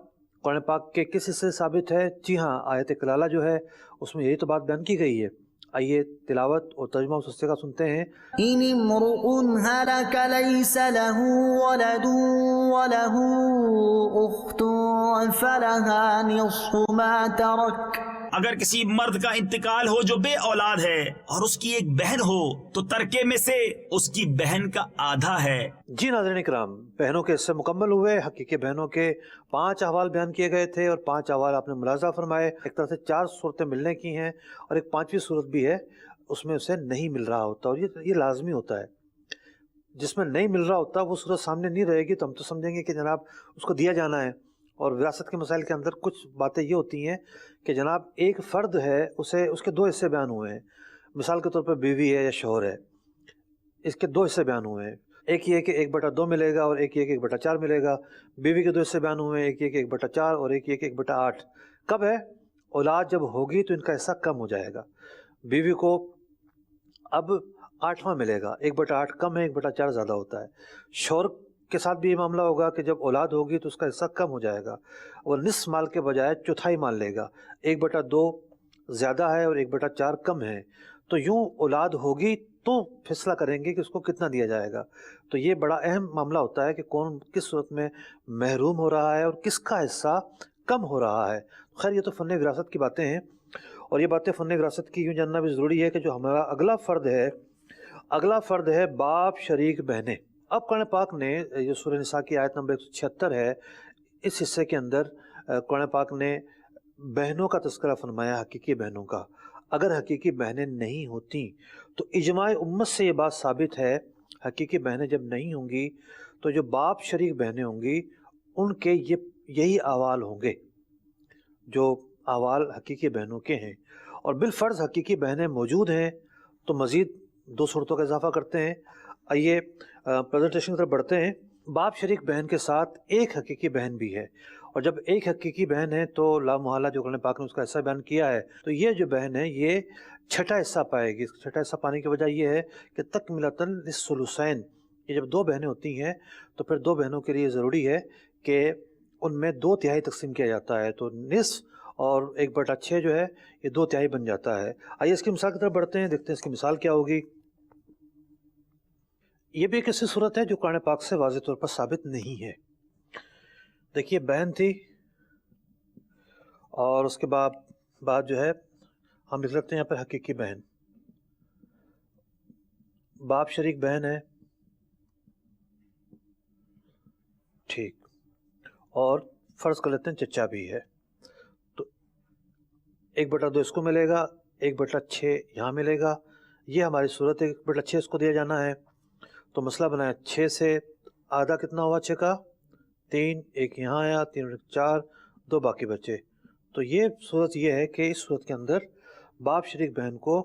قرآن پاک کے کس حصے سے ثابت ہے؟ جی ہاں، آیت کلالہ جو ہے اس میں یہی تو بات بیان کی گئی ہے. آئیے تلاوت اور ترجمہ اس حصے کا سنتے ہیں. إن امرؤ هلك ليس له ولد وله أخت فلها نصف ما ترك. اگر کسی مرد کا انتقال ہو جو بے اولاد ہے اور اس کی ایک بہن ہو تو ترکے میں سے اس کی بہن کا آدھا ہے. جی ناظرین کرام، بہنوں کے حصے مکمل ہوئے. حقیقی بہنوں کے 5 احوال بیان کیے گئے تھے اور 5 احوال آپ نے ملاحظہ فرمائے. ایک طرح سے 4 صورتیں ملنے کی ہیں اور ایک 5ویں صورت بھی ہے. اس میں اسے نہیں مل رہا ہوتا، اور یہ لازمی ہوتا ہے۔ جس میں نہیں مل رہا ہوتا وہ صورت سامنے نہیں رہے گی تو ہم تو سمجھیں گے کہ جناب اس کو دیا جانا ہے۔ اور وراثت کے مسائل کے اندر کچھ باتیں یہ ہوتی ہیں کہ جناب ایک فرد ہے، اس کے دو حصے بیان ہوئے ہیں، مثال کے طور پر بیوی ہے یا شوہر ہے، اس کے دو حصے بیان ہوئے ہیں، ایک یہ کہ 1/2 ملے گا اور ایک یہ کہ 1/4 ملے گا۔ بیوی کے دو حصے بیان ہوئے ہیں، ایک یہ کہ 1/4 اور ایک یہ کہ 1/8۔ کب ہے؟ اولاد جب ہوگی تو ان کا حصہ کم ہو جائے گا، بیوی کو اب 8واں ملے گا، 1/8 کم ہے، 1/4 زیادہ ہوتا ہے۔ شوہر کے ساتھ بھی یہ معاملہ ہوگا کہ جب اولاد ہوگی تو اس کا حصہ کم ہو جائے گا، اور نصف مال کے بجائے چوتھائی مال لے گا، 1/2 زیادہ ہے اور 1/4 کم ہے۔ تو یوں اولاد ہوگی تو فیصلہ کریں گے کہ اس کو کتنا دیا جائے گا۔ تو یہ بڑا اہم معاملہ ہوتا ہے کہ کون کس صورت میں محروم ہو رہا ہے اور کس کا حصہ کم ہو رہا ہے۔ خیر یہ تو فن وراثت کی باتیں ہیں، اور یہ باتیں فن وراثت کی یوں جاننا بھی ضروری ہے کہ جو ہمارا اگلا فرد ہے باپ شریک بہنیں۔ اب قرآن پاک نے یہ سورہ نساء کی آیت نمبر 176 ہے، اس حصے کے اندر قرآن پاک نے بہنوں کا تذکرہ فرمایا، حقیقی بہنوں کا۔ اگر حقیقی بہنیں نہیں ہوتیں تو اجماع امت سے یہ بات ثابت ہے، حقیقی بہنیں جب نہیں ہوں گی تو جو باپ شریک بہنیں ہوں گی ان کے یہی احوال ہوں گے جو احوال حقیقی بہنوں کے ہیں۔ اور بالفرض حقیقی بہنیں موجود ہیں تو مزید 2 صورتوں کا اضافہ کرتے ہیں۔ آئیے پریزنٹیشن کی طرف بڑھتے ہیں۔ باپ شریک بہن کے ساتھ ایک حقیقی بہن بھی ہے، اور جب ایک حقیقی بہن ہے تو لا محالہ جو قرآن پاک نے اس کا حصہ بیان کیا ہے، تو یہ جو بہن ہے یہ چھٹا حصہ پائے گی۔ چھٹا حصہ پانے کی وجہ یہ ہے کہ تکملۃً للثلثین، یہ جب 2 بہنیں ہوتی ہیں تو پھر 2 بہنوں کے لیے ضروری ہے کہ ان میں 2/3 تقسیم کیا جاتا ہے، تو نصف اور 1/6 جو ہے یہ 2/3 بن جاتا ہے۔ آئیے اس کی مثال کی طرف بڑھتے ہیں، دیکھتے ہیں اس کی مثال کیا ہوگی۔ یہ بھی ایک ایسی صورت ہے جو قرآن پاک سے واضح طور پر ثابت نہیں ہے۔ دیکھیے بہن تھی، اور اس کے بعد جو ہے ہم لکھ لیتے ہیں یہاں پر حقیقی بہن، باپ شریک بہن ہے، ٹھیک، اور فرض کر لیتے ہیں چچا بھی ہے، تو 1/2 اس کو ملے گا، 1/6 یہاں ملے گا۔ یہ ہماری صورت ہے، 1/6 اس کو دیا جانا ہے۔ تو مسئلہ بنایا، 6 سے آدھا کتنا ہوا 6 کا 3، 1 یہاں آیا، 3 اور 4، 2 باقی بچے۔ تو یہ صورت یہ ہے کہ اس صورت کے اندر باپ شریک بہن کو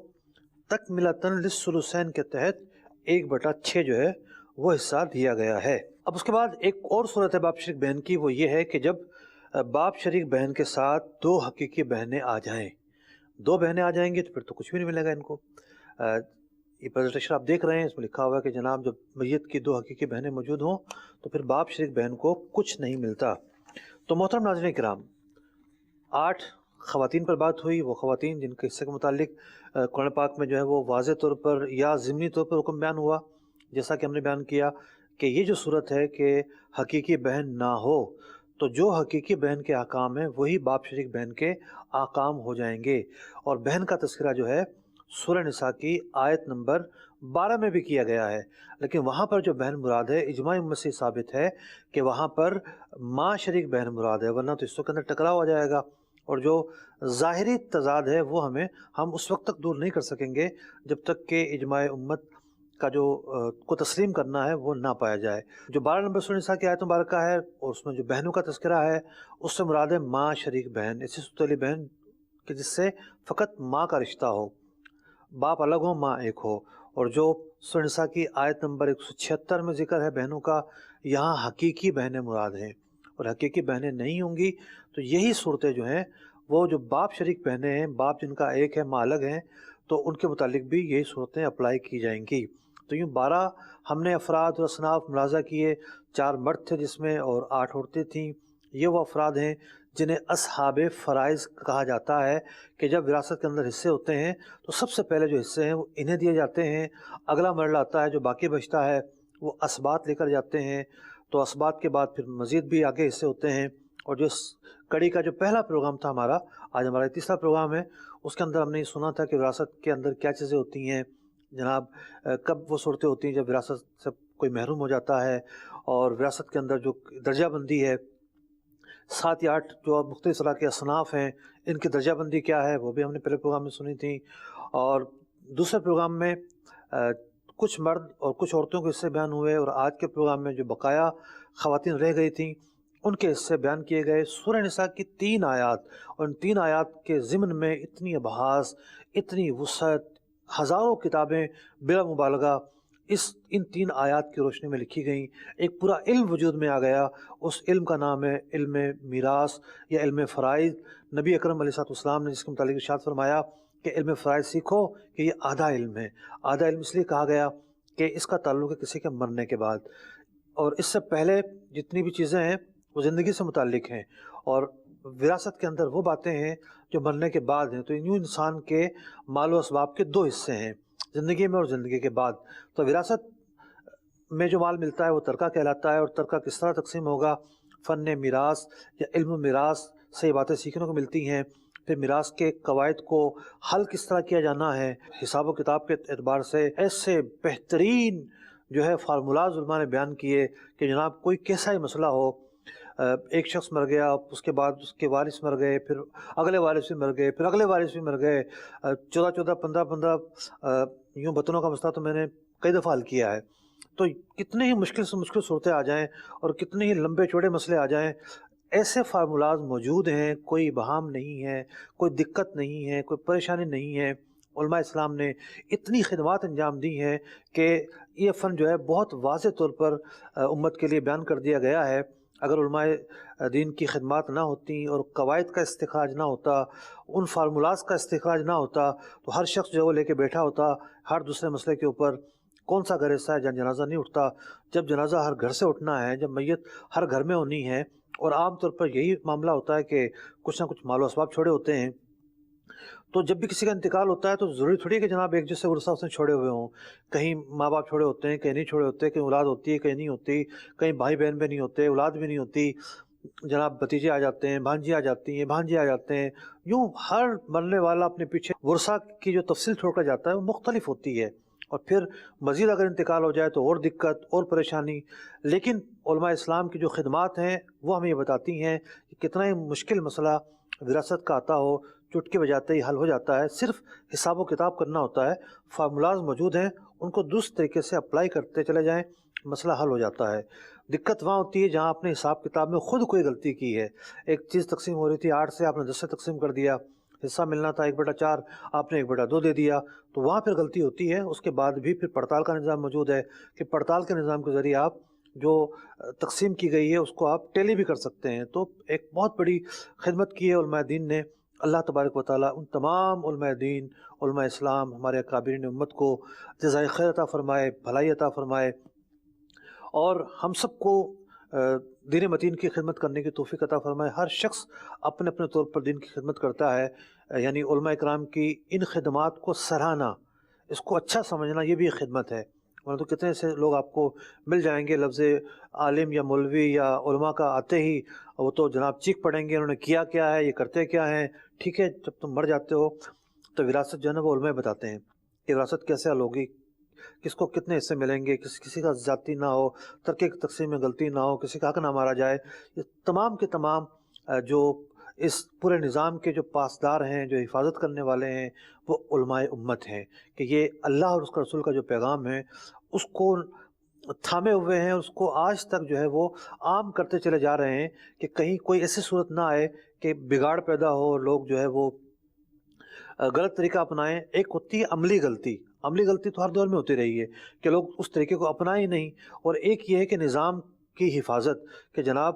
تکملۃً للثلثین کے تحت 1/6 جو ہے وہ حصہ دیا گیا ہے۔ اب اس کے بعد ایک اور صورت ہے باپ شریک بہن کی، وہ یہ ہے کہ جب باپ شریک بہن کے ساتھ 2 حقیقی بہنیں آ جائیں، 2 بہنیں آ جائیں گی تو پھر تو کچھ بھی نہیں ملے گا ان کو۔ یہ پریزنٹیشن آپ دیکھ رہے ہیں، اس میں لکھا ہوا ہے کہ جناب جب میت کی 2 حقیقی بہنیں موجود ہوں تو پھر باپ شریک بہن کو کچھ نہیں ملتا۔ تو محترم ناظرین کرام، 8 خواتین پر بات ہوئی، وہ خواتین جن کے حصے کے متعلق قرآن پاک میں جو ہے وہ واضح طور پر یا ضمنی طور پر حکم بیان ہوا، جیسا کہ ہم نے بیان کیا کہ یہ جو صورت ہے کہ حقیقی بہن نہ ہو تو جو حقیقی بہن کے احکام ہیں وہی باپ شریک بہن کے احکام ہو جائیں گے۔ اور بہن کا تذکرہ جو ہے سورہ نساء کی آیت نمبر 12 میں بھی کیا گیا ہے، لیکن وہاں پر جو بہن مراد ہے اجماع امت سے ثابت ہے کہ وہاں پر ماں شریک بہن مراد ہے، ورنہ تو اس کے اندر ٹکراؤ ہو جائے گا، اور جو ظاہری تضاد ہے وہ ہم اس وقت تک دور نہیں کر سکیں گے جب تک کہ اجماع امت کا جو کو تسلیم کرنا ہے وہ نہ پایا جائے۔ جو 12 نمبر سورہ نساء کی آیت مبارکہ ہے اور اس میں جو بہنوں کا تذکرہ ہے اس سے مراد ہے ماں شریک بہن، ایسی سوتیلی بہن کہ جس سے فقط ماں کا رشتہ ہو، باپ الگ ہو ماں ایک ہو۔ اور جو سورہ نساء کی آیت نمبر 176 میں ذکر ہے بہنوں کا، یہاں حقیقی بہنیں مراد ہیں، اور حقیقی بہنیں نہیں ہوں گی تو یہی صورتیں جو ہیں وہ جو باپ شریک بہنیں ہیں، باپ جن کا ایک ہے ماں الگ ہیں، تو ان کے متعلق بھی یہی صورتیں اپلائی کی جائیں گی۔ تو یوں 12 ہم نے افراد اور اصناف ملاحظہ کیے، 4 مرد تھے جس میں اور 8 عورتیں تھیں۔ یہ وہ افراد ہیں جنہیں اصحاب فرائض کہا جاتا ہے کہ جب وراثت کے اندر حصے ہوتے ہیں تو سب سے پہلے جو حصے ہیں وہ انہیں دیے جاتے ہیں، اگلا مرحلہ آتا ہے جو باقی بچتا ہے وہ اسباط لے کر جاتے ہیں، تو اسباط کے بعد پھر مزید بھی آگے حصے ہوتے ہیں۔ اور جو کڑی کا جو پہلا پروگرام تھا ہمارا، آج ہمارا تیسرا پروگرام ہے، اس کے اندر ہم نے یہ سنا تھا کہ وراثت کے اندر کیا چیزیں ہوتی ہیں جناب، کب وہ صورتیں ہوتی ہیں جب وراثت سے کوئی محروم ہو جاتا ہے، اور وراثت کے اندر جو درجہ بندی ہے 7 یا 8 جو مختلف طرح کے اصناف ہیں ان کی درجہ بندی کیا ہے وہ بھی ہم نے پہلے پروگرام میں سنی تھی، اور دوسرے پروگرام میں کچھ مرد اور کچھ عورتوں کے حصے بیان ہوئے، اور آج کے پروگرام میں جو بقایا خواتین رہ گئی تھیں ان کے حصے بیان کیے گئے۔ سورہ نساء کی 3 آیات، اور ان 3 آیات کے ضمن میں اتنی ابحاث، اتنی وسعت، ہزاروں کتابیں بلا مبالغہ ان 3 آیات کی روشنی میں لکھی گئیں۔ ایک پورا علم وجود میں آ گیا۔ اس علم کا نام ہے علم میراث یا علم فرائض۔ نبی اکرم علیہ السلام نے جس کے متعلق ارشاد فرمایا کہ علم فرائض سیکھو، کہ یہ آدھا علم ہے۔ آدھا علم اس لیے کہا گیا کہ اس کا تعلق ہے کسی کے مرنے کے بعد، اور اس سے پہلے جتنی بھی چیزیں ہیں وہ زندگی سے متعلق ہیں، اور وراثت کے اندر وہ باتیں ہیں جو مرنے کے بعد ہیں۔ تو یوں انسان کے مال و اسباب کے 2 حصے ہیں، زندگی میں اور زندگی کے بعد۔ تو وراثت میں جو مال ملتا ہے وہ ترکہ کہلاتا ہے، اور ترکہ کس طرح تقسیم ہوگا؟ فن میراث یا علم میراث سے یہ باتیں سیکھنے کو ملتی ہیں۔ پھر میراث کے قواعد کو حل کس طرح کیا جانا ہے حساب و کتاب کے اعتبار سے، ایسے بہترین جو ہے فارمولاز علماء نے بیان کیے کہ جناب کوئی کیسا ہی مسئلہ ہو، ایک شخص مر گیا، اس کے بعد اس کے وارث مر گئے، پھر اگلے وارث بھی مر گئے، پھر اگلے وارث بھی مر گئے، 14 15 یوں بطنوں کا مسئلہ تو میں نے کئی دفعہ حل کیا ہے۔ تو کتنے ہی مشکل سے مشکل صورتیں آ جائیں اور کتنے ہی لمبے چوڑے مسئلے آ جائیں، ایسے فارمولاز موجود ہیں، کوئی بہام نہیں ہے، کوئی دقت نہیں ہے، کوئی پریشانی نہیں ہے۔ علماء اسلام نے اتنی خدمات انجام دی ہیں کہ یہ فن جو ہے بہت واضح طور پر امت کے لیے بیان کر دیا گیا ہے۔ اگر علماء دین کی خدمات نہ ہوتی اور قواعد کا استخراج نہ ہوتا، ان فارمولاز کا استخراج نہ ہوتا، تو ہر شخص جو ہے وہ لے کے بیٹھا ہوتا ہر دوسرے مسئلے کے اوپر۔ کون سا گھر ایسا ہے جہاں جنازہ نہیں اٹھتا؟ جب جنازہ ہر گھر سے اٹھنا ہے، جب میت ہر گھر میں ہونی ہے، اور عام طور پر یہی معاملہ ہوتا ہے کہ کچھ نہ کچھ مال و اسباب چھوڑے ہوتے ہیں، تو جب بھی کسی کا انتقال ہوتا ہے تو ضروری تھوڑی ہے کہ جناب ایک جیسے ورثہ اس نے چھوڑے ہوئے ہوں۔ کہیں ماں باپ چھوڑے ہوتے ہیں، کہیں نہیں چھوڑے ہوتے، کہیں اولاد ہوتی ہے، کہیں نہیں ہوتی، کہیں بھائی بہن بھی نہیں ہوتے، اولاد بھی نہیں ہوتی، جناب بھتیجے آ جاتے ہیں، بھانجی آ جاتی ہیں، بھانجے آ جاتے ہیں۔ یوں ہر مرنے والا اپنے پیچھے ورثہ کی جو تفصیل چھوڑ کر جاتا ہے وہ مختلف ہوتی ہے، اور پھر مزید اگر انتقال ہو جائے تو اور دقت اور پریشانی۔ لیکن علماء اسلام کی جو خدمات ہیں وہ ہمیں یہ بتاتی ہیں کہ کتنا ہی مشکل مسئلہ وراثت کا آتا ہو، چٹکے بجاتے ہی حل ہو جاتا ہے۔ صرف حساب و کتاب کرنا ہوتا ہے، فارمولاز موجود ہیں، ان کو درست طریقے سے اپلائی کرتے چلے جائیں، مسئلہ حل ہو جاتا ہے۔ دقت وہاں ہوتی ہے جہاں آپ نے حساب کتاب میں خود کوئی غلطی کی ہے۔ ایک چیز تقسیم ہو رہی تھی 8 سے، آپ نے 10 سے تقسیم کر دیا، حصہ ملنا تھا 1/4، آپ نے 1/2 دے دیا، تو وہاں پھر غلطی ہوتی ہے۔ اس کے بعد بھی پھر پڑتال کا نظام موجود ہے کہ پڑتال کے نظام کے ذریعے آپ جو تقسیم کی گئی ہے اس کو آپ ٹیلی بھی کر سکتے ہیں۔ تو ایک بہت بڑی خدمت کی ہے علماء دین نے۔ اللہ تبارک و تعالیٰ ان تمام علماء دین، علماء اسلام، ہمارے اکابرین امت کو جزائے خیر عطا فرمائے، بھلائی عطا فرمائے، اور ہم سب کو دین متین کی خدمت کرنے کی توفیق عطا فرمائے۔ ہر شخص اپنے اپنے طور پر دین کی خدمت کرتا ہے، یعنی علماء اکرام کی ان خدمات کو سراہنا، اس کو اچھا سمجھنا، یہ بھی ایک خدمت ہے۔ ورنہ تو کتنے سے لوگ آپ کو مل جائیں گے، لفظ عالم یا مولوی یا علماء کا آتے ہی وہ تو جناب چیخ پڑیں گے انہوں نے کیا کیا ہے، یہ کرتے کیا ہیں۔ ٹھیک ہے، جب تم مر جاتے ہو تو وراثت جو ہے نا وہ علماء بتاتے ہیں کہ وراثت کیسے حل ہوگی، کس کو کتنے حصے ملیں گے، کسی کا زیادتی نہ ہو، ترکے کی تقسیم میں غلطی نہ ہو، کسی کا حق نہ مارا جائے۔ یہ تمام کے تمام جو اس پورے نظام کے جو پاسدار ہیں، جو حفاظت کرنے والے ہیں، وہ علماء امت ہیں، کہ یہ اللہ اور اس کا رسول کا جو پیغام ہے اس کو تھامے ہوئے ہیں، اس کو آج تک جو ہے وہ عام کرتے چلے جا رہے ہیں کہ کہیں کوئی ایسی صورت نہ آئے کہ بگاڑ پیدا ہو، لوگ جو ہے وہ غلط طریقہ اپنائیں۔ ایک ہوتی ہے عملی غلطی، عملی غلطی تو ہر دور میں ہوتی رہی ہے کہ لوگ اس طریقے کو اپنائیں نہیں، اور ایک یہ ہے کہ نظام کی حفاظت، کہ جناب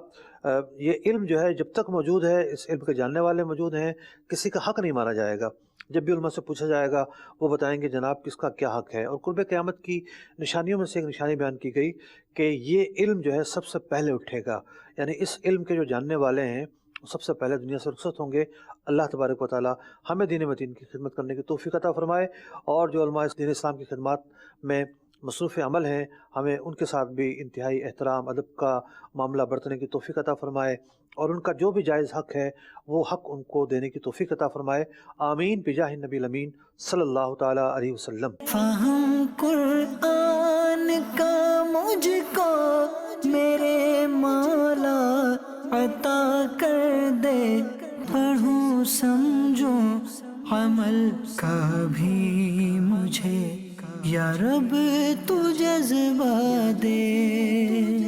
یہ علم جو ہے جب تک موجود ہے، اس علم کے جاننے والے موجود ہیں، کسی کا حق نہیں مارا جائے گا۔ جب بھی علماء سے پوچھا جائے گا وہ بتائیں گے جناب کس کا کیا حق ہے۔ اور قرب قیامت کی نشانیوں میں سے ایک نشانی بیان کی گئی کہ یہ علم جو ہے سب سے پہلے اٹھے گا، یعنی اس علم کے جو جاننے والے ہیں وہ سب سے پہلے دنیا سے رخصت ہوں گے۔ اللہ تبارک و تعالی ہمیں دین متین کی خدمت کرنے کی توفیق عطا فرمائے، اور جو علماء دین اسلام کی خدمات میں مصروف عمل ہیں ہمیں ان کے ساتھ بھی انتہائی احترام ادب کا معاملہ برتنے کی توفیق عطا فرمائے، اور ان کا جو بھی جائز حق ہے وہ حق ان کو دینے کی توفیق عطا فرمائے۔ آمین بجاہ النبی الامین صلی اللہ تعالیٰ علیہ وسلم۔ فہم قرآن کا مجھ کو میرے مولا عطا کر دے، پڑھوں سمجھوں عمل کا بھی مجھے یا رب تو جذبہ دے.